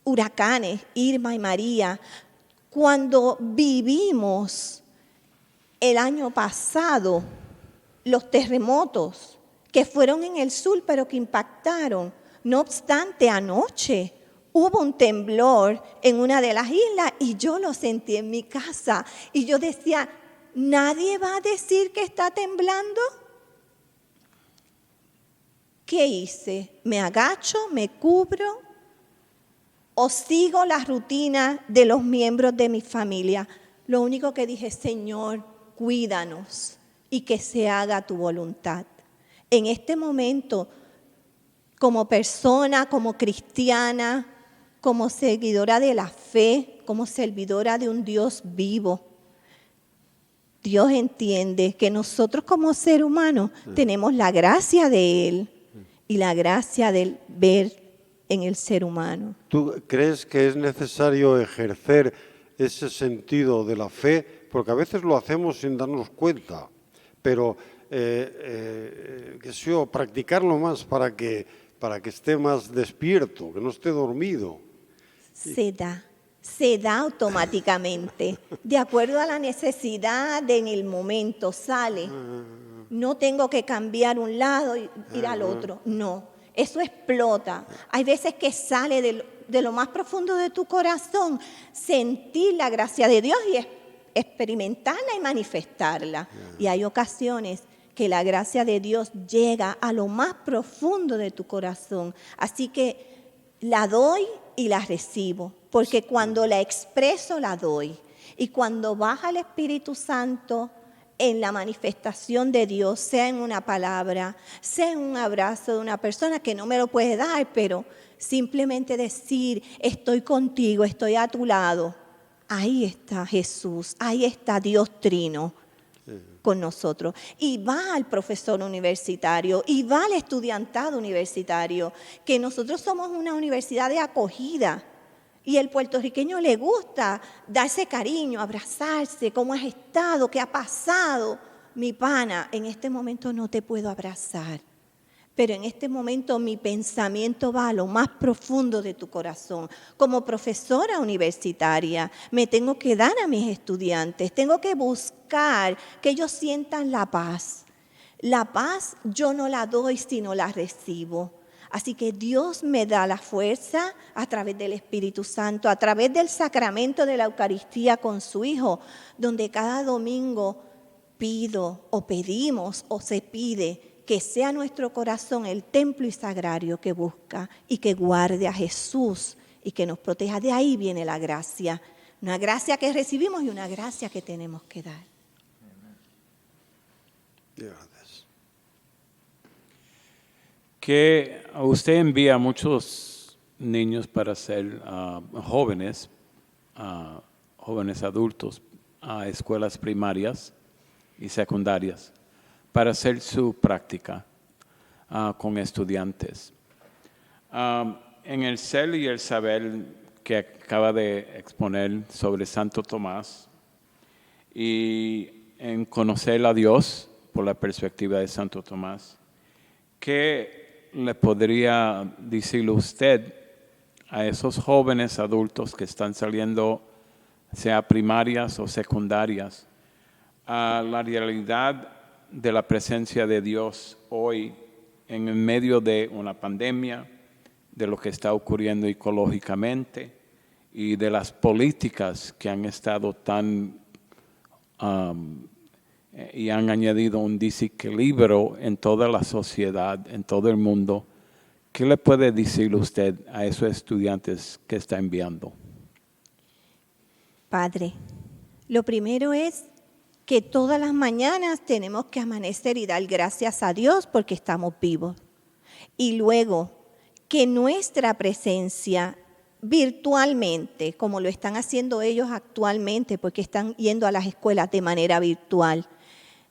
huracanes, Irma y María, cuando vivimos el año pasado los terremotos que fueron en el sur pero que impactaron. No obstante, anoche hubo un temblor en una de las islas y yo lo sentí en mi casa. Y yo decía, ¿nadie va a decir que está temblando? ¿Qué hice? ¿Me agacho, me cubro o sigo la rutina de los miembros de mi familia? Lo único que dije, Señor, cuídanos y que se haga tu voluntad. En este momento, como persona, como cristiana, como seguidora de la fe, como servidora de un Dios vivo, Dios entiende que nosotros como ser humano tenemos la gracia de Él y la gracia de ver en el ser humano. ¿Tú crees que es necesario ejercer ese sentido de la fe? Porque a veces lo hacemos sin darnos cuenta, pero practicarlo más para que para que esté más despierto, que no esté dormido. Se da automáticamente, de acuerdo a la necesidad en el momento, sale. No tengo que cambiar un lado y ir al otro, no, eso explota. Hay veces que sale de lo más profundo de tu corazón, sentir la gracia de Dios y experimentarla y manifestarla. Y hay ocasiones que la gracia de Dios llega a lo más profundo de tu corazón. Así que la doy y la recibo, porque cuando la expreso la doy. Y cuando baja el Espíritu Santo en la manifestación de Dios, sea en una palabra, sea en un abrazo de una persona que no me lo puede dar, pero simplemente decir, estoy contigo, estoy a tu lado. Ahí está Jesús, ahí está Dios Trino con nosotros. Y va al profesor universitario, y va al estudiantado universitario, que nosotros somos una universidad de acogida. Y el puertorriqueño le gusta darse cariño, abrazarse, cómo has estado, qué ha pasado. Mi pana, en este momento no te puedo abrazar, pero en este momento mi pensamiento va a lo más profundo de tu corazón. Como profesora universitaria, me tengo que dar a mis estudiantes, tengo que buscar que ellos sientan la paz. La paz yo no la doy, sino la recibo. Así que Dios me da la fuerza a través del Espíritu Santo, a través del sacramento de la Eucaristía con su Hijo, donde cada domingo pido o pedimos o se pide que sea nuestro corazón el templo y sagrario que busca y que guarde a Jesús y que nos proteja. De ahí viene la gracia, una gracia que recibimos y una gracia que tenemos que dar. Gracias. Que usted envía a muchos niños para ser jóvenes adultos, a escuelas primarias y secundarias, para hacer su práctica con estudiantes. En el ser y el saber que acaba de exponer sobre Santo Tomás y en conocer a Dios por la perspectiva de Santo Tomás, ¿qué le podría decir usted a esos jóvenes adultos que están saliendo, sea primarias o secundarias, a la realidad de la presencia de Dios hoy en medio de una pandemia, de lo que está ocurriendo ecológicamente y de las políticas que han estado tan y han añadido un desequilibrio en toda la sociedad, en todo el mundo? ¿Qué le puede decir usted a esos estudiantes que está enviando? Padre, lo primero es que todas las mañanas tenemos que amanecer y dar gracias a Dios porque estamos vivos. Y luego, que nuestra presencia virtualmente, como lo están haciendo ellos actualmente, porque están yendo a las escuelas de manera virtual,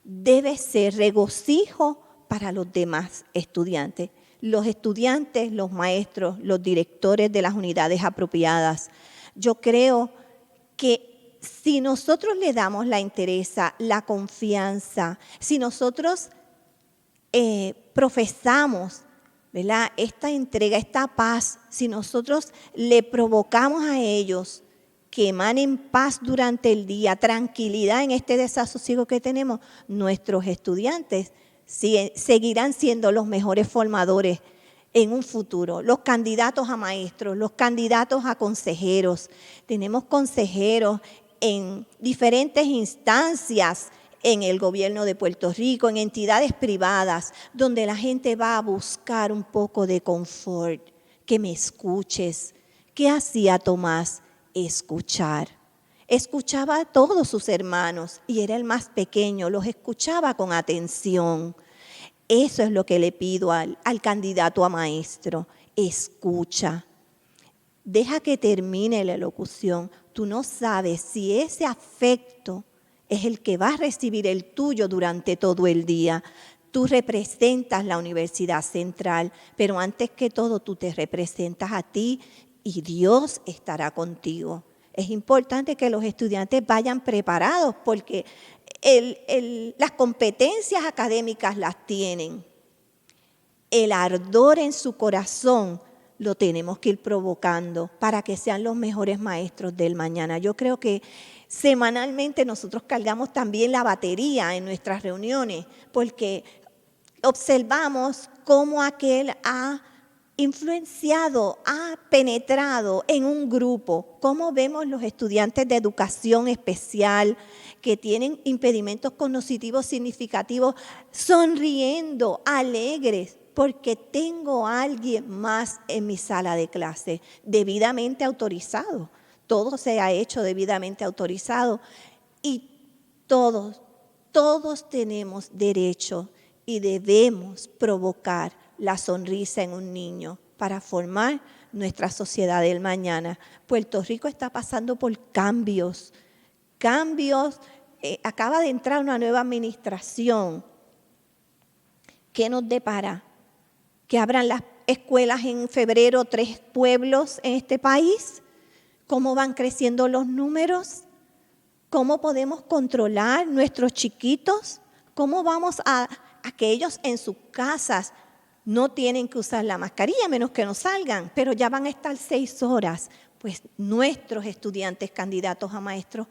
debe ser regocijo para los demás estudiantes. Los estudiantes, los maestros, los directores de las unidades apropiadas. Yo creo que si nosotros le damos la entereza, la confianza, si nosotros profesamos, ¿verdad?, esta entrega, esta paz, si nosotros le provocamos a ellos que emanen paz durante el día, tranquilidad en este desasosiego que tenemos, nuestros estudiantes seguirán siendo los mejores formadores en un futuro. Los candidatos a maestros, los candidatos a consejeros. Tenemos consejeros en diferentes instancias en el gobierno de Puerto Rico, en entidades privadas, donde la gente va a buscar un poco de confort, que me escuches. ¿Qué hacía Tomás? Escuchar. Escuchaba a todos sus hermanos y era el más pequeño, los escuchaba con atención. Eso es lo que le pido al candidato a maestro. Escucha. Deja que termine la elocución. Tú no sabes si ese afecto es el que va a recibir el tuyo durante todo el día. Tú representas la Universidad Central, pero antes que todo tú te representas a ti y Dios estará contigo. Es importante que los estudiantes vayan preparados porque las competencias académicas las tienen. el ardor en su corazón lo tenemos que ir provocando para que sean los mejores maestros del mañana. Yo creo que semanalmente nosotros cargamos también la batería en nuestras reuniones, porque observamos cómo aquel ha influenciado, ha penetrado en un grupo, cómo vemos los estudiantes de educación especial que tienen impedimentos cognitivos significativos, sonriendo, alegres, porque tengo a alguien más en mi sala de clase, debidamente autorizado. Todo se ha hecho debidamente autorizado y todos tenemos derecho y debemos provocar la sonrisa en un niño para formar nuestra sociedad del mañana. Puerto Rico está pasando por cambios. Acaba de entrar una nueva administración. ¿Qué nos depara? Que abran las escuelas en febrero 3 pueblos en este país. ¿Cómo van creciendo los números? ¿Cómo podemos controlar nuestros chiquitos? ¿Cómo vamos a que ellos en sus casas no tienen que usar la mascarilla, menos que no salgan, pero ya van a estar 6 horas? Pues nuestros estudiantes candidatos a maestros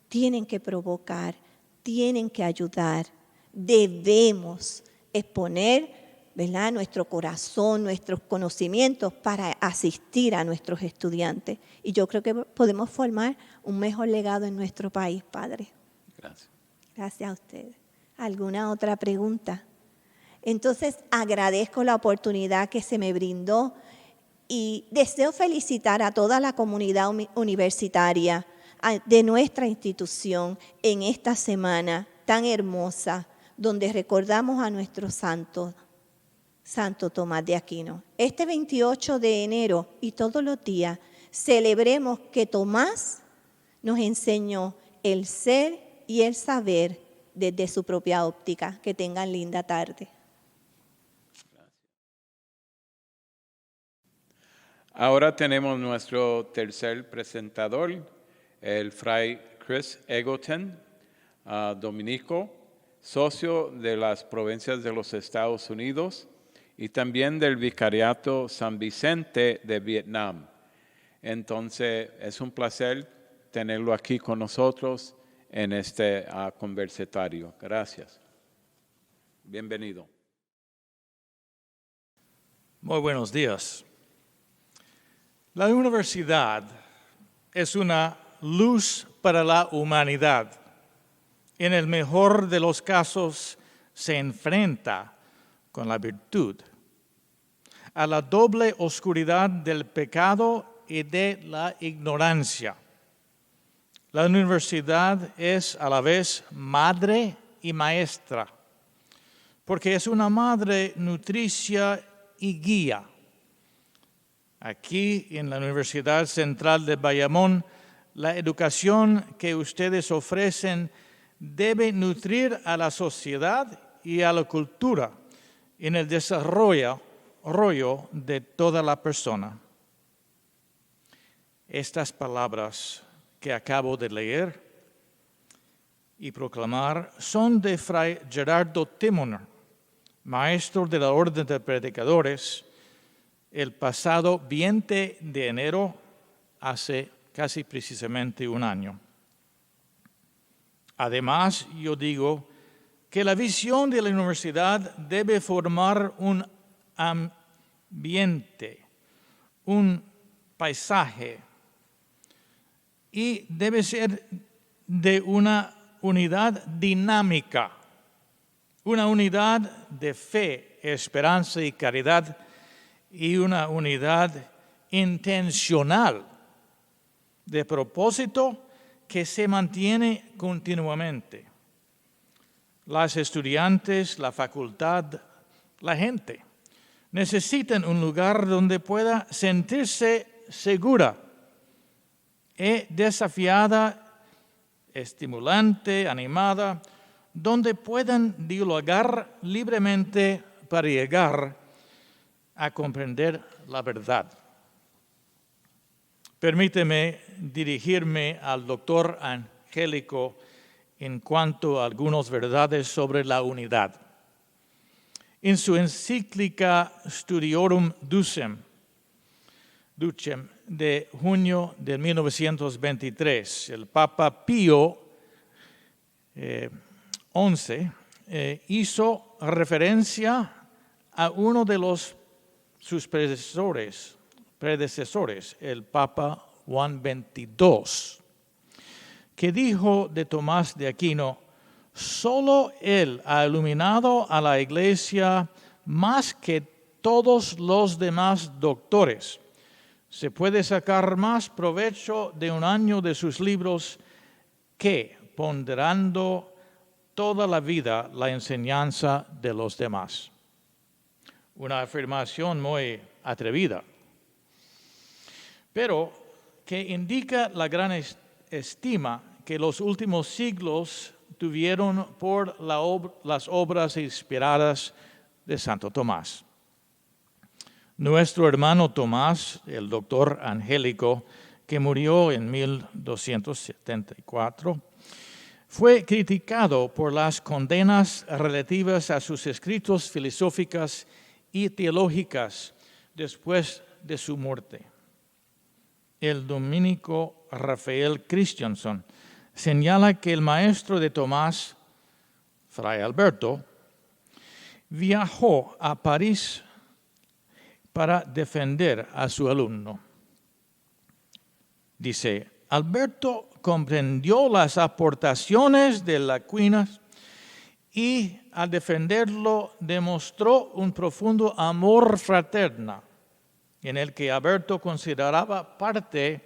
tienen que provocar, tienen que ayudar. Debemos exponer, ¿verdad?, nuestro corazón, nuestros conocimientos para asistir a nuestros estudiantes. Y yo creo que podemos formar un mejor legado en nuestro país, Padre. Gracias. Gracias a ustedes. ¿Alguna otra pregunta? Entonces, agradezco la oportunidad que se me brindó y deseo felicitar a toda la comunidad universitaria de nuestra institución en esta semana tan hermosa, donde recordamos a nuestro Santo Tomás de Aquino. Este 28 de enero y todos los días celebremos que Tomás nos enseñó el ser y el saber desde su propia óptica. Que tengan linda tarde. Ahora tenemos nuestro tercer presentador, el Fray Chris Eggleton, dominico, socio de las provincias de los Estados Unidos y también del Vicariato San Vicente de Vietnam. Entonces, es un placer tenerlo aquí con nosotros en este conversatorio. Gracias. Bienvenido. Muy buenos días. La universidad es una luz para la humanidad. En el mejor de los casos, se enfrenta con la virtud a la doble oscuridad del pecado y de la ignorancia. La universidad es a la vez madre y maestra, porque es una madre nutricia y guía. Aquí en la Universidad Central de Bayamón, la educación que ustedes ofrecen debe nutrir a la sociedad y a la cultura en el desarrollo de toda la persona. Estas palabras que acabo de leer y proclamar son de Fray Gerardo Timoner, maestro de la Orden de Predicadores, el pasado 20 de enero, hace casi precisamente un año. Además, yo digo que la visión de la universidad debe formar un ambiente, un paisaje, y debe ser de una unidad dinámica, una unidad de fe, esperanza y caridad, y una unidad intencional de propósito que se mantiene continuamente. Las estudiantes, la facultad, la gente necesitan un lugar donde pueda sentirse segura y desafiada, estimulante, animada, donde puedan dialogar libremente para llegar a comprender la verdad. Permíteme dirigirme al doctor Angélico en cuanto a algunas verdades sobre la unidad. En su encíclica Studiorum Ducem de junio de 1923, el Papa Pío XI hizo referencia a uno de sus predecesores, el Papa Juan XXII, que dijo de Tomás de Aquino: solo él ha iluminado a la Iglesia más que todos los demás doctores. Se puede sacar más provecho de un año de sus libros que ponderando toda la vida la enseñanza de los demás. Una afirmación muy atrevida, pero que indica la gran estima que los últimos siglos tuvieron por las obras inspiradas de Santo Tomás. Nuestro hermano Tomás, el doctor Angélico, que murió en 1274, fue criticado por las condenas relativas a sus escritos filosóficas y teológicas después de su muerte. El dominico Rafael Christianson señala que el maestro de Tomás, Fray Alberto, viajó a París para defender a su alumno. Dice: Alberto comprendió las aportaciones de Aquinas y al defenderlo demostró un profundo amor fraterno en el que Alberto consideraba parte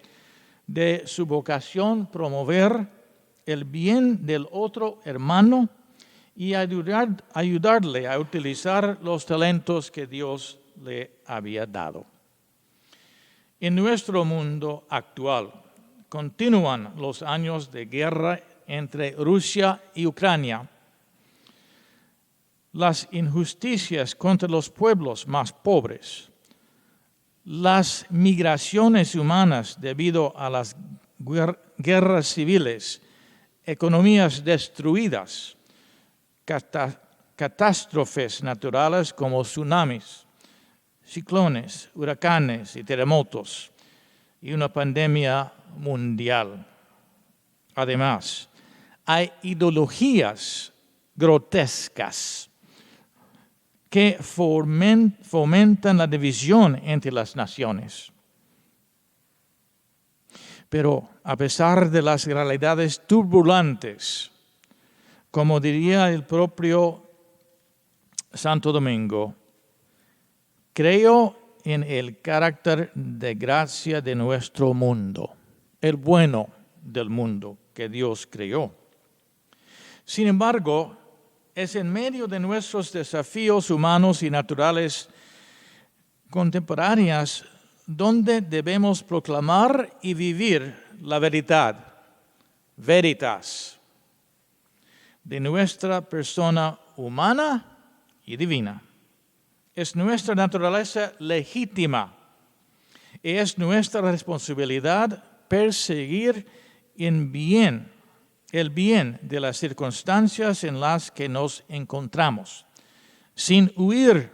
de su vocación promover el bien del otro hermano y ayudarle a utilizar los talentos que Dios le había dado. En nuestro mundo actual continúan los años de guerra entre Rusia y Ucrania. Las injusticias contra los pueblos más pobres, las migraciones humanas debido a las guerras civiles, economías destruidas, catástrofes naturales como tsunamis, ciclones, huracanes y terremotos, y una pandemia mundial. Además, hay ideologías grotescas que fomentan la división entre las naciones. Pero a pesar de las realidades turbulentas, como diría el propio Santo Domingo, creo en el carácter de gracia de nuestro mundo, el bueno del mundo que Dios creó. Sin embargo, es en medio de nuestros desafíos humanos y naturales contemporáneos donde debemos proclamar y vivir la verdad, veritas, de nuestra persona humana y divina. Es nuestra naturaleza legítima y es nuestra responsabilidad perseguir el bien de las circunstancias en las que nos encontramos, sin huir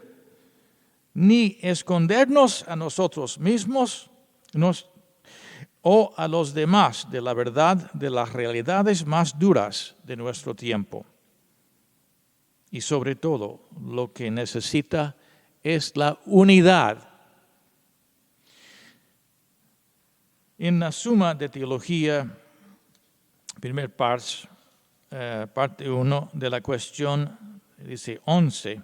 ni escondernos a nosotros mismos o a los demás de la verdad de las realidades más duras de nuestro tiempo. Y sobre todo, lo que necesita es la unidad. En la Suma de Teología, primer parte 1 de la cuestión, dice 11,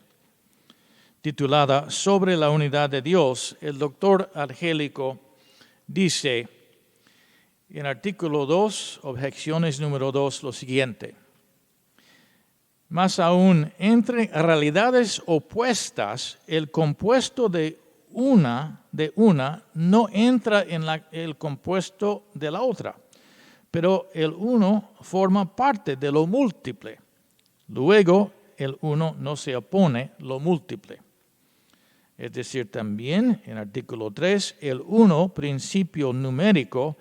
titulada Sobre la unidad de Dios, el doctor Angélico dice en artículo 2, objeciones número 2, lo siguiente: más aún, entre realidades opuestas, el compuesto de una no entra en el compuesto de la otra, pero el uno forma parte de lo múltiple. Luego, el uno no se opone lo múltiple. Es decir, también en artículo 3, el uno, principio numérico,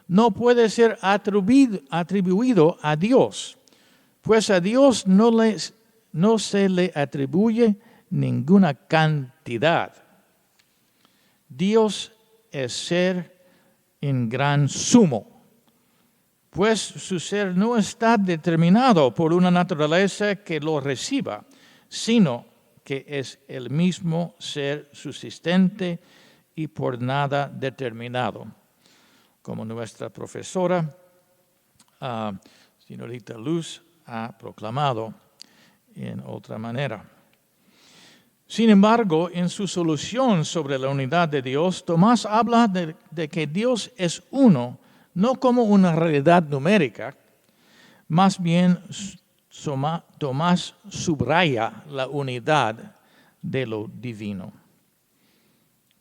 no puede ser atribuido a Dios, pues a Dios no se le atribuye ninguna cantidad. Dios es ser en gran sumo, pues su ser no está determinado por una naturaleza que lo reciba, sino que es el mismo ser subsistente y por nada determinado. Como nuestra profesora, señorita Luz, ha proclamado en otra manera. Sin embargo, en su solución sobre la unidad de Dios, Tomás habla de que Dios es uno, no como una realidad numérica, más bien Tomás subraya la unidad de lo divino.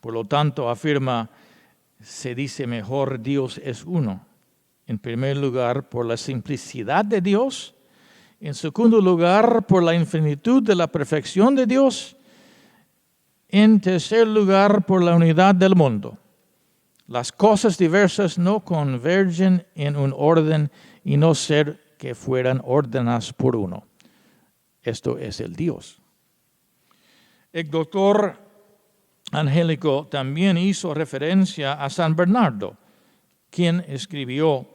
Por lo tanto, afirma, se dice mejor Dios es uno. En primer lugar, por la simplicidad de Dios. En segundo lugar, por la infinitud de la perfección de Dios. En tercer lugar, por la unidad del mundo. Las cosas diversas no convergen en un orden y no ser que fueran ordenadas por uno. Esto es el Dios. El doctor Angélico también hizo referencia a San Bernardo, quien escribió,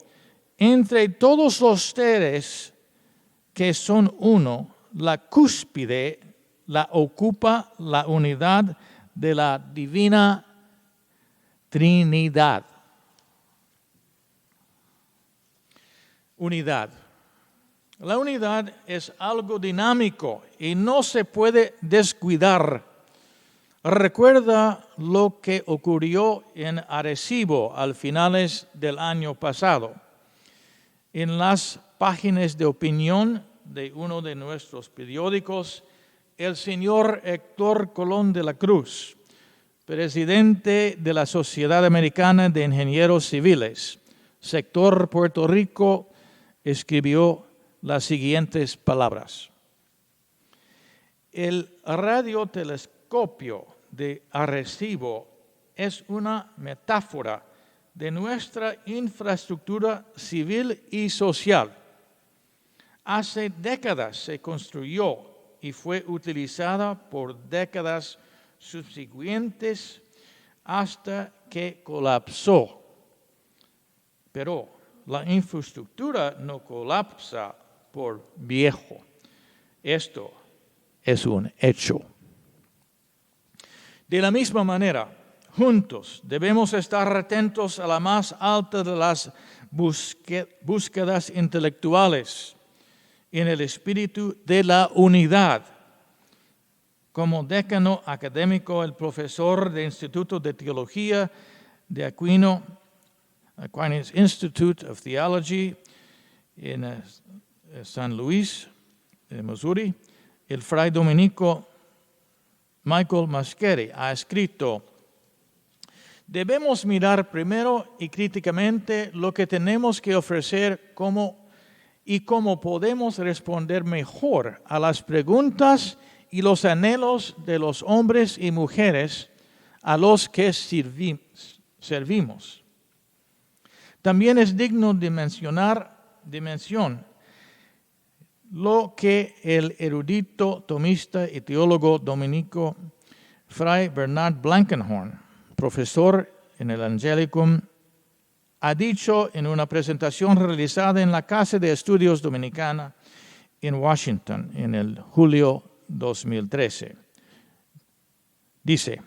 entre todos los seres que son uno, la cúspide la ocupa la unidad de la divina Trinidad. Unidad. La unidad es algo dinámico y no se puede descuidar. Recuerda lo que ocurrió en Arecibo al finales del año pasado. En las páginas de opinión de uno de nuestros periódicos, el señor Héctor Colón de la Cruz, presidente de la Sociedad Americana de Ingenieros Civiles, sector Puerto Rico, escribió las siguientes palabras. El radiotelescopio de Arecibo es una metáfora de nuestra infraestructura civil y social. Hace décadas se construyó y fue utilizada por décadas subsiguientes hasta que colapsó. Pero la infraestructura no colapsa por viejo. Esto es un hecho. De la misma manera, juntos debemos estar atentos a la más alta de las búsquedas intelectuales en el espíritu de la unidad. Como decano académico, el profesor del Instituto de Teología de Aquinas Institute of Theology en San Luis, Missouri, el fray dominico Michael Masqueri ha escrito: debemos mirar primero y críticamente lo que tenemos que ofrecer y cómo podemos responder mejor a las preguntas y los anhelos de los hombres y mujeres a los que servimos. También es digno de mención lo que el erudito tomista y teólogo dominico Fray Bernard Blankenhorn, profesor en el Angelicum, ha dicho en una presentación realizada en la Casa de Estudios Dominicana en Washington en el julio 2013. Dice,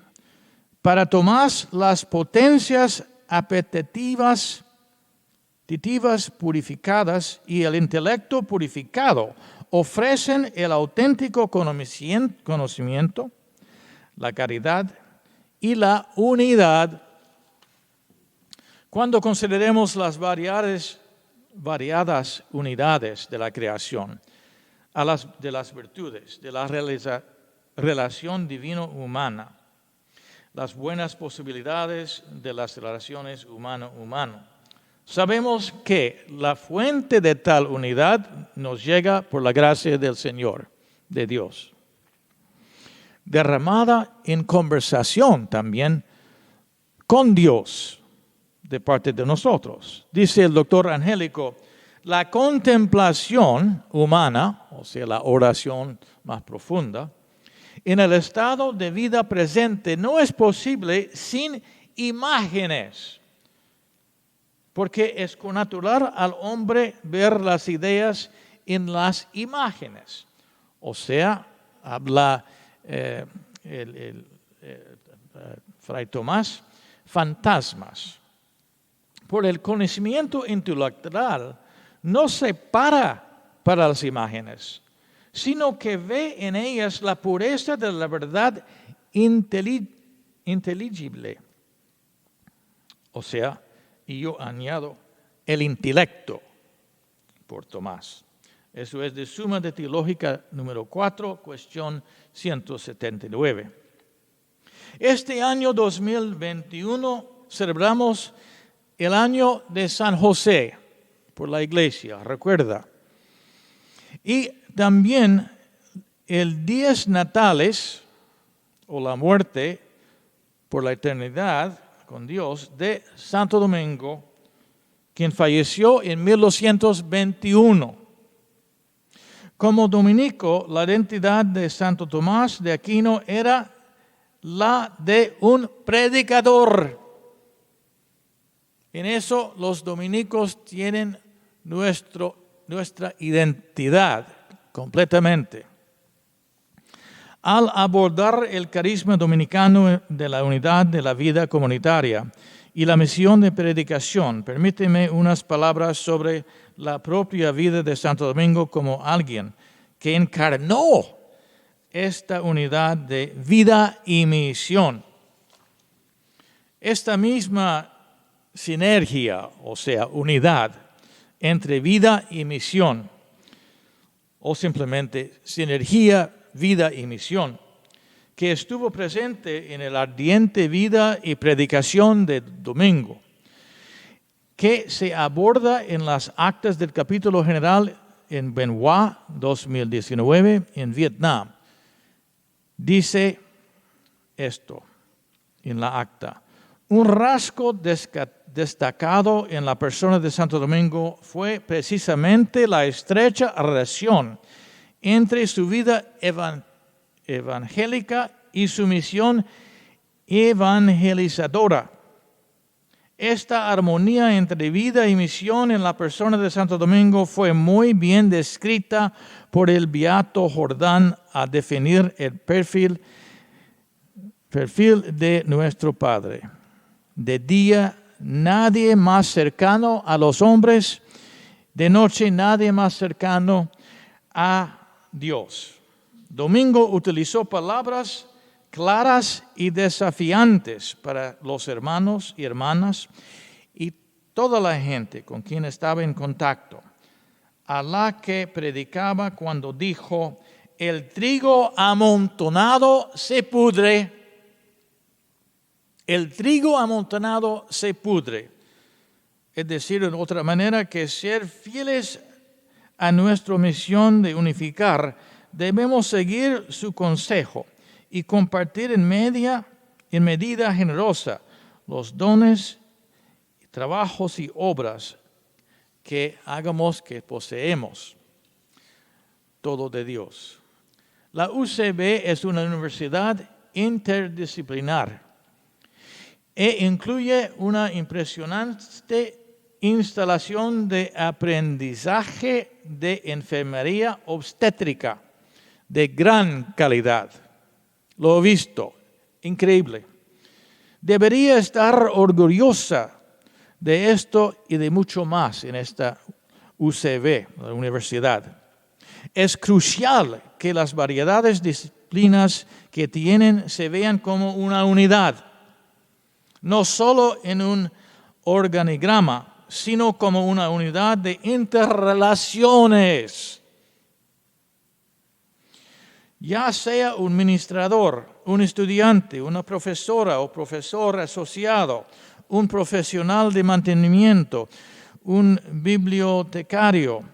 para Tomás las potencias apetitivas purificadas y el intelecto purificado ofrecen el auténtico conocimiento, la caridad y la unidad. Cuando consideremos las variadas unidades de la creación, de las virtudes, de la relación divino-humana, las buenas posibilidades de las relaciones humano-humano, sabemos que la fuente de tal unidad nos llega por la gracia del Señor, de Dios, derramada en conversación también con Dios de parte de nosotros. Dice el doctor Angélico, la contemplación humana, o sea, la oración más profunda, En el estado de vida presente no es posible sin imágenes, porque es natural al hombre ver las ideas en las imágenes. O sea, habla Fray Tomás, fantasmas. Por el conocimiento intelectual no se para las imágenes, sino que ve en ellas la pureza de la verdad inteligible. O sea, y yo añado, el intelecto por Tomás. Eso es de Suma de Teológica número 4, cuestión 179. Este año 2021 celebramos el año de San José por la iglesia, recuerda. Y también el días natales o la muerte por la eternidad con Dios de Santo Domingo, quien falleció en 1221. Como dominico, la identidad de Santo Tomás de Aquino era la de un predicador. En eso los dominicos tienen nuestra identidad completamente. Al abordar el carisma dominicano de la unidad de la vida comunitaria y la misión de predicación, permíteme unas palabras sobre la propia vida de Santo Domingo como alguien que encarnó esta unidad de vida y misión. Esta misma sinergia, o sea, unidad entre vida y misión, o simplemente sinergia, vida y misión, que estuvo presente en el ardiente vida y predicación de Domingo, que se aborda en las actas del capítulo general en Ben Hoa 2019 en Vietnam. Dice esto en la acta: un rasgo destacado en la persona de Santo Domingo fue precisamente la estrecha relación entre su vida evangélica y su misión evangelizadora. Esta armonía entre vida y misión en la persona de Santo Domingo fue muy bien descrita por el beato Jordán a definir el perfil de nuestro Padre. De día, nadie más cercano a los hombres; de noche, nadie más cercano a Dios. Domingo utilizó palabras claras y desafiantes para los hermanos y hermanas y toda la gente con quien estaba en contacto, a la que predicaba cuando dijo: el trigo amontonado se pudre. El trigo amontonado se pudre. Es decir, en otra manera, que ser fieles a nuestra misión de unificar, debemos seguir su consejo y compartir en medida generosa los dones, trabajos y obras que hagamos, que poseemos, todo de Dios. La UCB es una universidad interdisciplinar e incluye una impresionante instalación de aprendizaje de enfermería obstétrica de gran calidad. Lo he visto, increíble. Debería estar orgullosa de esto y de mucho más en esta UCB, la universidad. Es crucial que las variedades de disciplinas que tienen se vean como una unidad, no solo en un organigrama, sino como una unidad de interrelaciones. Ya sea un ministrador, un estudiante, una profesora o profesor asociado, un profesional de mantenimiento, un bibliotecario,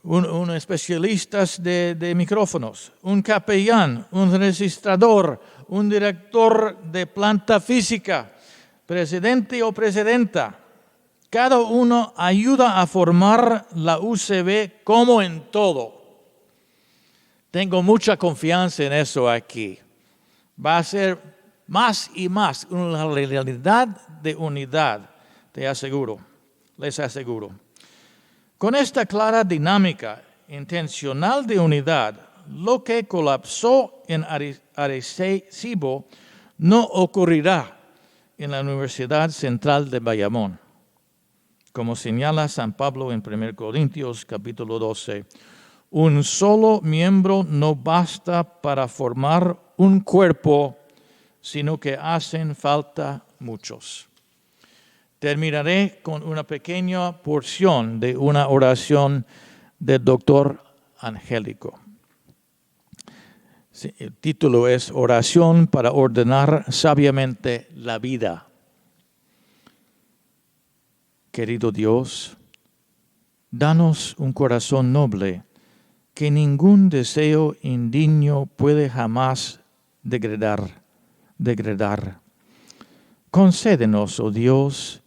un especialista de micrófonos, un capellán, un registrador, un director de planta física, presidente o presidenta. Cada uno ayuda a formar la UCB como en todo. Tengo mucha confianza en eso aquí. Va a ser más y más una realidad de unidad, te aseguro, les aseguro. Con esta clara dinámica intencional de unidad, lo que colapsó en Arecibo no ocurrirá en la Universidad Central de Bayamón. Como señala San Pablo en 1 Corintios capítulo 12, un solo miembro no basta para formar un cuerpo, sino que hacen falta muchos. Terminaré con una pequeña porción de una oración del doctor Angélico. El título es Oración para ordenar sabiamente la vida. Querido Dios, danos un corazón noble que ningún deseo indigno puede jamás degradar. Concédenos, oh Dios,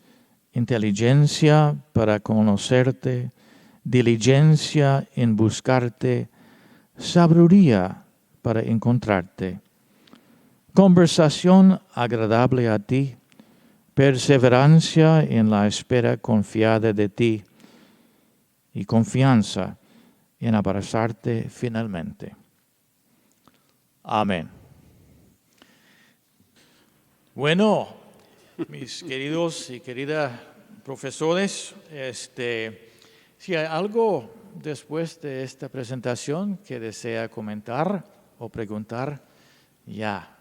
inteligencia para conocerte, diligencia en buscarte, sabiduría para encontrarte, conversación agradable a ti, perseverancia en la espera confiada de ti y confianza en abrazarte finalmente. Amén. Bueno, mis queridos y queridas profesores, si hay algo después de esta presentación que desea comentar o preguntar, ya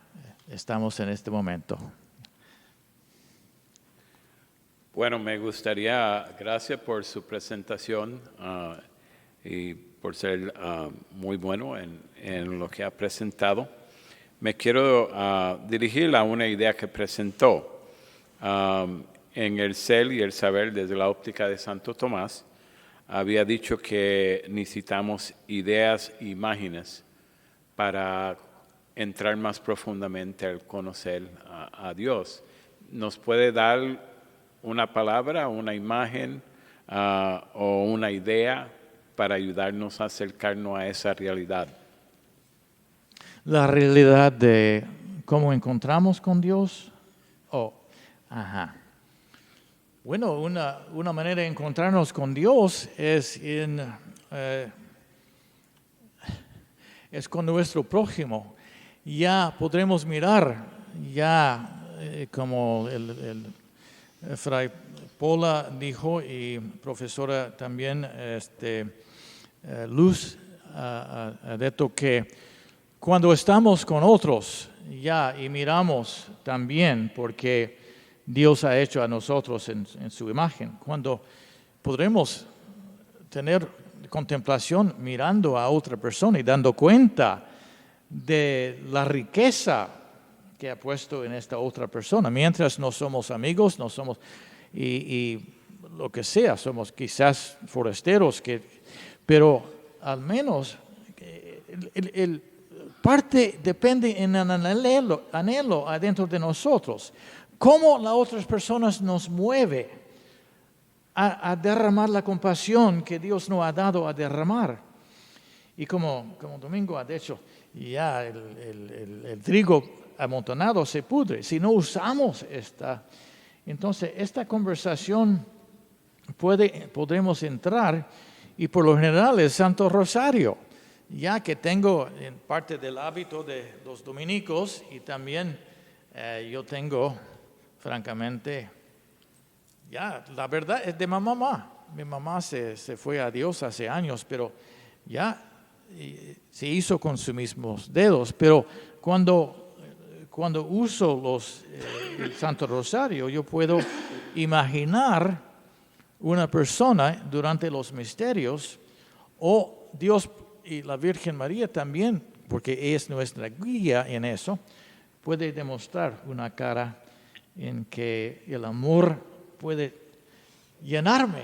estamos en este momento. Bueno, me gustaría, gracias por su presentación y por ser muy bueno en lo que ha presentado. Me quiero dirigir a una idea que presentó en el ser y el saber desde la óptica de Santo Tomás. Había dicho que necesitamos ideas e imágenes para entrar más profundamente al conocer a Dios. ¿Nos puede dar una palabra, una imagen o una idea para ayudarnos a acercarnos a esa realidad? La realidad de cómo encontramos con Dios. Bueno, una manera de encontrarnos con Dios es con nuestro prójimo. Ya podremos mirar, como el Fray Pola dijo y profesora también Luz Adeto, que cuando estamos con otros y miramos también porque Dios ha hecho a nosotros en su imagen, cuando podremos tener contemplación mirando a otra persona y dando cuenta de la riqueza que ha puesto en esta otra persona. Mientras no somos amigos, no somos y lo que sea, somos quizás forasteros, pero al menos el parte depende en el anhelo adentro de nosotros. Cómo las otras personas nos mueve a derramar la compasión que Dios nos ha dado a derramar. Y como Domingo ha dicho, ya el trigo amontonado se pudre. Si no usamos entonces esta conversación podremos entrar, y por lo general el Santo Rosario, ya que tengo en parte del hábito de los dominicos y también yo tengo, francamente, la verdad es de mi mamá. Mi mamá se fue a Dios hace años, pero ya se hizo con sus mismos dedos. Pero cuando uso el Santo Rosario, yo puedo imaginar una persona durante los misterios, o Dios y la Virgen María también, porque es nuestra guía en eso, puede demostrar una cara en que el amor puede llenarme.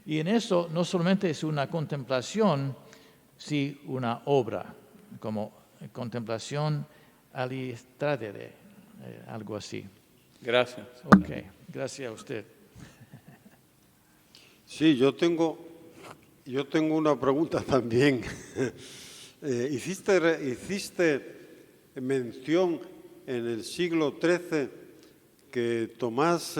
Y en eso no solamente es una contemplación, sino una obra, como contemplación alistrate, algo así. Gracias. Ok, gracias a usted. Sí, yo tengo una pregunta también. hiciste mención en el siglo XIII que Tomás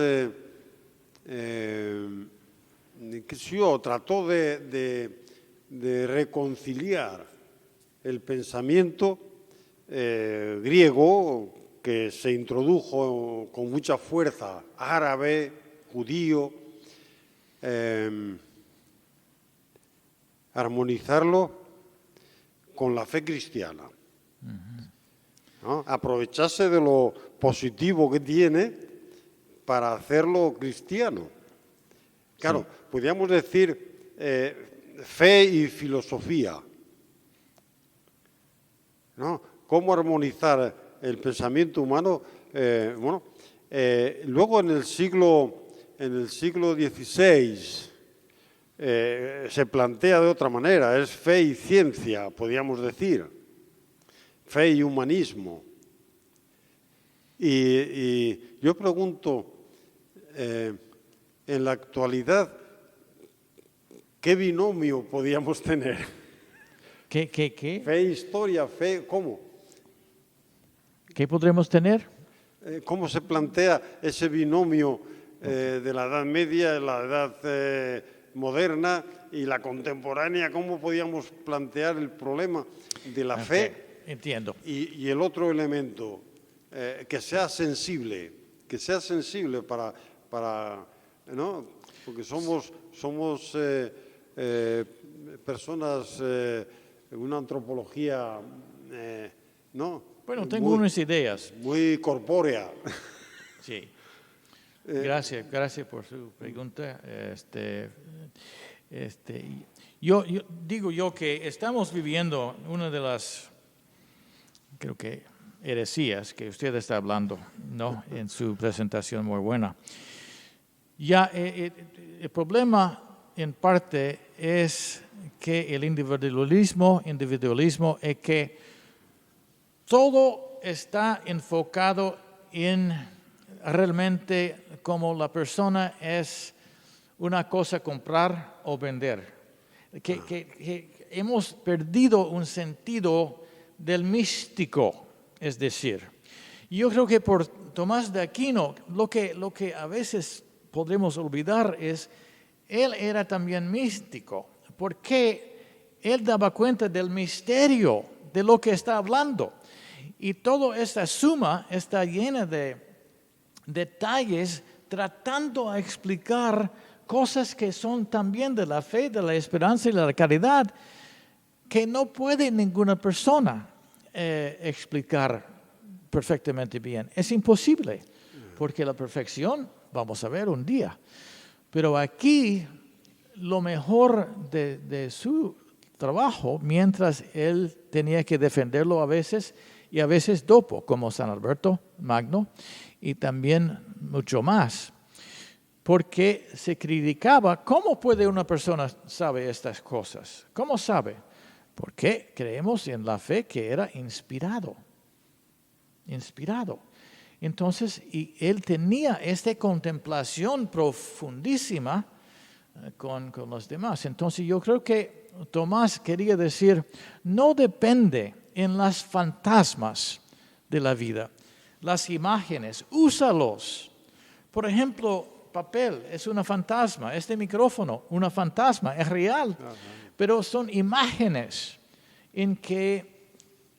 trató de reconciliar el pensamiento griego que se introdujo con mucha fuerza, árabe, judío, armonizarlo con la fe cristiana. ¿No? Aprovecharse de lo positivo que tiene para hacerlo cristiano. Claro, sí. Podríamos decir fe y filosofía, ¿no? ¿Cómo armonizar el pensamiento humano? Luego en el siglo XVI se plantea de otra manera, es fe y ciencia, podríamos decir, fe y humanismo. Y yo pregunto, en la actualidad, ¿qué binomio podríamos tener? ¿Qué? Fe, historia, fe, ¿cómo? ¿Qué podremos tener? ¿Cómo se plantea ese binomio de la Edad Media, la Edad moderna y la contemporánea? ¿Cómo podríamos plantear el problema de la fe? Entiendo. Y el otro elemento, que sea sensible para ¿no? Porque somos personas, una antropología, ¿no? Bueno, tengo unas ideas. Muy corpórea. Sí. Gracias por su pregunta. Yo digo que estamos viviendo una de las, creo que, heresías que usted está hablando, ¿no? En su presentación muy buena. Ya, el problema en parte es que el individualismo es que todo está enfocado en realmente como la persona es una cosa comprar o vender. Que hemos perdido un sentido del místico, es decir. Yo creo que por Tomás de Aquino, lo que a veces podremos olvidar es, él era también místico, porque él daba cuenta del misterio de lo que está hablando. Y toda esta suma está llena de detalles tratando de explicar cosas que son también de la fe, de la esperanza y de la caridad, que no puede ninguna persona explicar perfectamente bien. Es imposible, porque la perfección vamos a ver un día. Pero aquí lo mejor de su trabajo, mientras él tenía que defenderlo a veces, y a veces dopo, como San Alberto Magno, y también mucho más, porque se criticaba, ¿cómo puede una persona saber estas cosas? ¿Cómo sabe? Porque creemos en la fe que era inspirado. Entonces, y él tenía esta contemplación profundísima con los demás. Entonces, yo creo que Tomás quería decir, no depende en las fantasmas de la vida, las imágenes, úsalos. Por ejemplo, papel es una fantasma, este micrófono, una fantasma, es real, pero son imágenes en que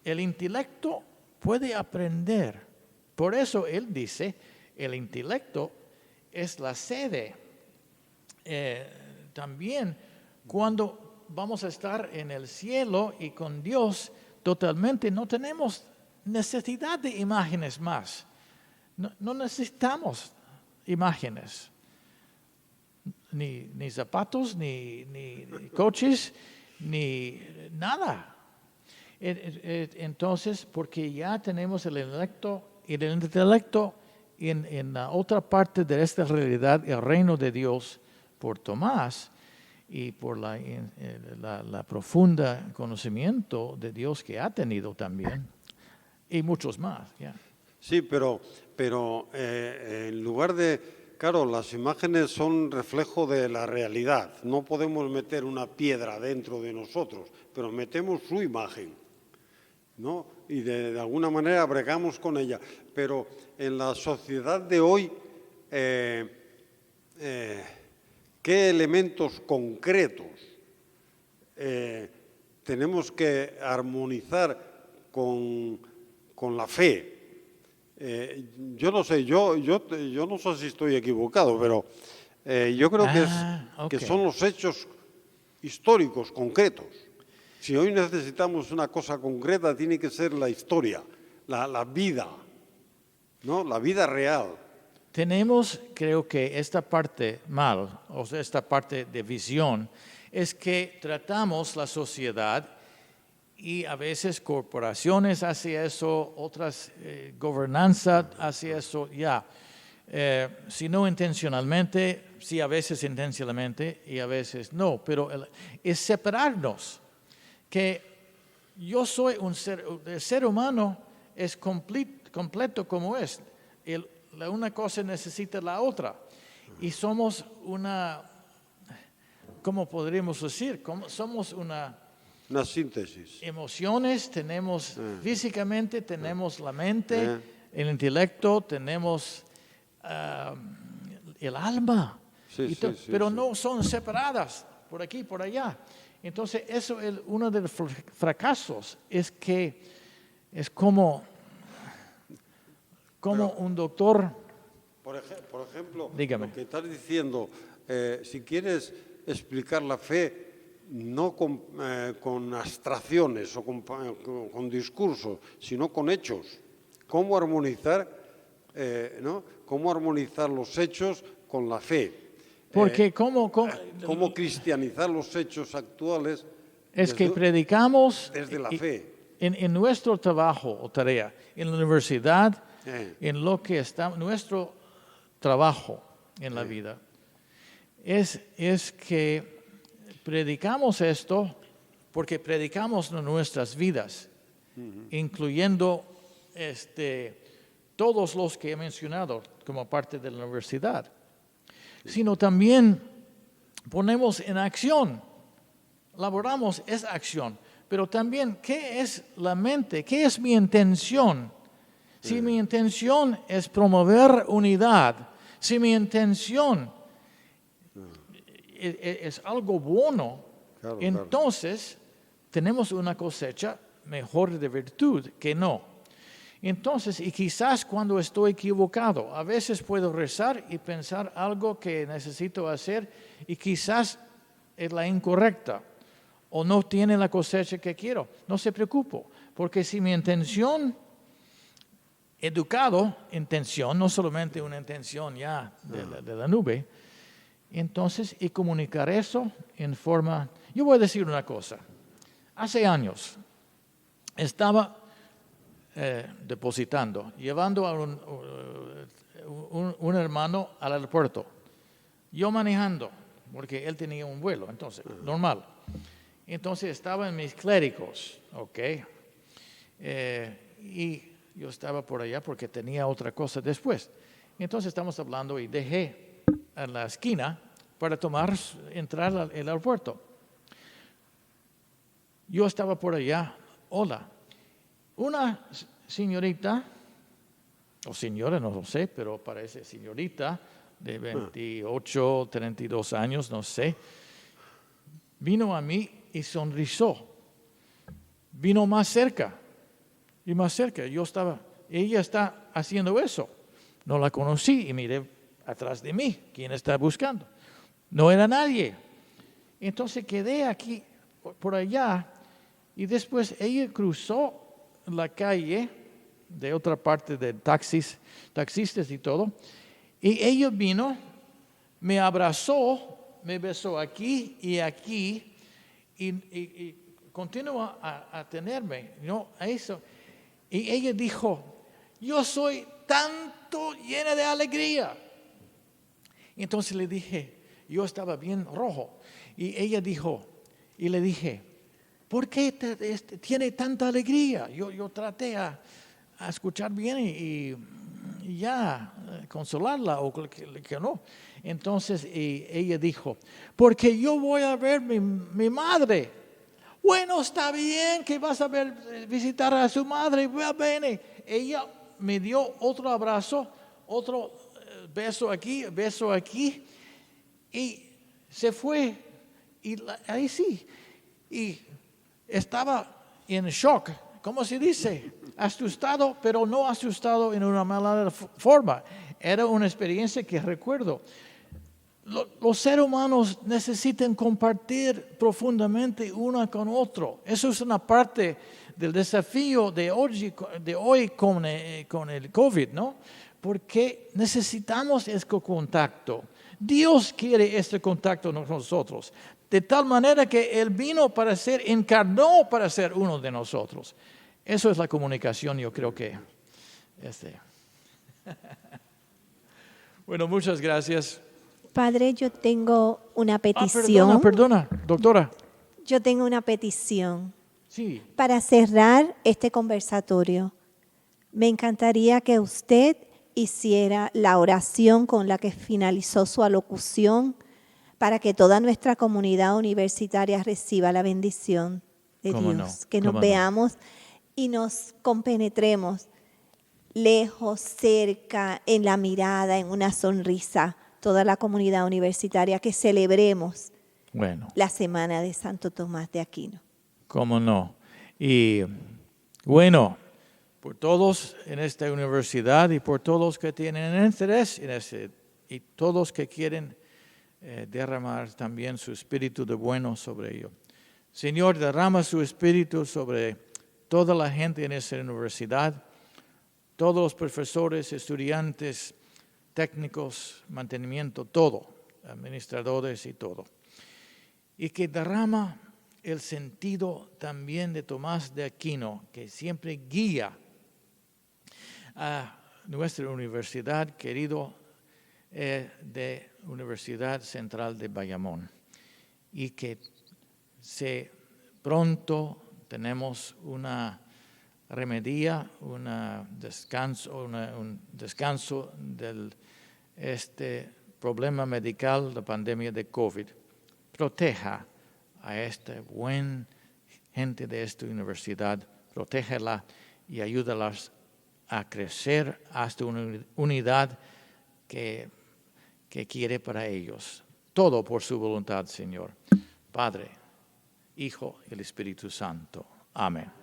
el intelecto puede aprender. Por eso él dice, el intelecto es la sede. También cuando vamos a estar en el cielo y con Dios totalmente, no tenemos necesidad de imágenes más. No necesitamos imágenes. Ni zapatos, ni coches, ni nada. Entonces, porque ya tenemos el intelecto en la otra parte de esta realidad, el reino de Dios, por Tomás, y por la profunda conocimiento de Dios que ha tenido también, y muchos más. Yeah. Sí, pero en lugar de Claro, las imágenes son reflejo de la realidad. No podemos meter una piedra dentro de nosotros, pero metemos su imagen, ¿no? Y de alguna manera bregamos con ella. Pero en la sociedad de hoy, ¿qué elementos concretos tenemos que armonizar con la fe? Yo no sé, yo no sé si estoy equivocado, pero yo creo que son los hechos históricos concretos. Si hoy necesitamos una cosa concreta, tiene que ser la historia, la vida, ¿no? La vida real. Tenemos, creo que esta parte mal, o sea, esta parte de visión, es que tratamos la sociedad y a veces corporaciones hacia eso, otras gobernanza hacia eso, ya. Si no intencionalmente, sí a veces intencionalmente y a veces no, pero es separarnos, que yo soy el ser humano es completo como es, una cosa necesita la otra, y somos ¿cómo podríamos decir? Somos una síntesis. Emociones, tenemos físicamente, tenemos la mente, el intelecto, tenemos el alma, pero no son separadas por aquí, por allá. Entonces, eso es uno de los fracasos, es que es como un doctor. Por ejemplo, dígame. Lo que estás diciendo, si quieres explicar la fe, no con abstracciones o con discursos, sino con hechos. ¿Cómo armonizar, ¿no? ¿Cómo armonizar los hechos con la fe? Porque ¿Cómo cristianizar los hechos actuales? Es que predicamos desde la fe. En nuestro trabajo o tarea, en la universidad, en lo que está nuestro trabajo en la vida, es que predicamos esto porque predicamos nuestras vidas, incluyendo todos los que he mencionado como parte de la universidad, sino también ponemos en acción, laboramos esa acción, pero también ¿qué es la mente? ¿Qué es mi intención? Si mi intención es promover unidad, si mi intención es algo bueno, entonces tenemos una cosecha mejor de virtud que no. Entonces, y quizás cuando estoy equivocado, a veces puedo rezar y pensar algo que necesito hacer y quizás es la incorrecta o no tiene la cosecha que quiero. No se preocupe, porque si mi intención, no solamente una intención ya de la nube, entonces, y comunicar eso en forma. Yo voy a decir una cosa. Hace años estaba depositando, llevando a un hermano al aeropuerto. Yo manejando, porque él tenía un vuelo, entonces, normal. Entonces estaba en mis clérigos, ¿ok? Y yo estaba por allá porque tenía otra cosa después. Entonces estamos hablando y dejé en la esquina para entrar al aeropuerto. Yo estaba por allá, hola. Una señorita, o señora, no lo sé, pero parece señorita, de 28, 32 años, no sé, vino a mí y sonrisó. Vino más cerca y más cerca. Ella está haciendo eso. No la conocí y miré atrás de mí. ¿Quién está buscando? No era nadie. Entonces quedé aquí, por allá, y después ella cruzó la calle de otra parte de taxistas y todo, y ella vino, me abrazó, me besó aquí y continúa a tenerme, ¿no? A eso. Y ella dijo, yo soy tanto llena de alegría. Entonces le dije, yo estaba bien rojo, y ella dijo, y le dije, ¿por qué tiene tanta alegría? Yo traté a escuchar bien y ya, consolarla o que no. Entonces ella dijo, porque yo voy a ver mi madre. Bueno, está bien que vas a visitar a su madre. Bene. Ella me dio otro abrazo, otro beso aquí, y se fue. Y ahí sí. Y estaba en shock, ¿cómo se dice? Asustado, pero no asustado en una mala forma. Era una experiencia que recuerdo. Los seres humanos necesitan compartir profundamente uno con otro. Eso es una parte del desafío de hoy con el COVID, ¿no? Porque necesitamos este contacto. Dios quiere este contacto con nosotros. De tal manera que Él encarnó para ser uno de nosotros. Eso es la comunicación, yo creo que. Bueno, muchas gracias. Padre, yo tengo una petición. Perdona, doctora. Yo tengo una petición. Sí. Para cerrar este conversatorio, me encantaría que usted hiciera la oración con la que finalizó su alocución para que toda nuestra comunidad universitaria reciba la bendición de ¿Cómo Dios. no? Que nos ¿Cómo no? veamos y nos compenetremos lejos, cerca, en la mirada, en una sonrisa, toda la comunidad universitaria, que celebremos la Semana de Santo Tomás de Aquino. ¿Cómo no? Y bueno, por todos en esta universidad y por todos que tienen interés en y todos que quieren derramar también su espíritu de bueno sobre ello. Señor, derrama su espíritu sobre toda la gente en esta universidad, todos los profesores, estudiantes, técnicos, mantenimiento, todo, administradores y todo. Y que derrama el sentido también de Tomás de Aquino, que siempre guía a nuestra universidad, querido, de Universidad Central de Bayamón. Y que pronto tenemos una remedia, un descanso del problema medical, la pandemia de COVID. Proteja a esta buena gente de esta universidad, protégela y ayúdalas a crecer hasta una unidad que quiere para ellos. Todo por su voluntad, Señor. Padre, Hijo y el Espíritu Santo. Amén.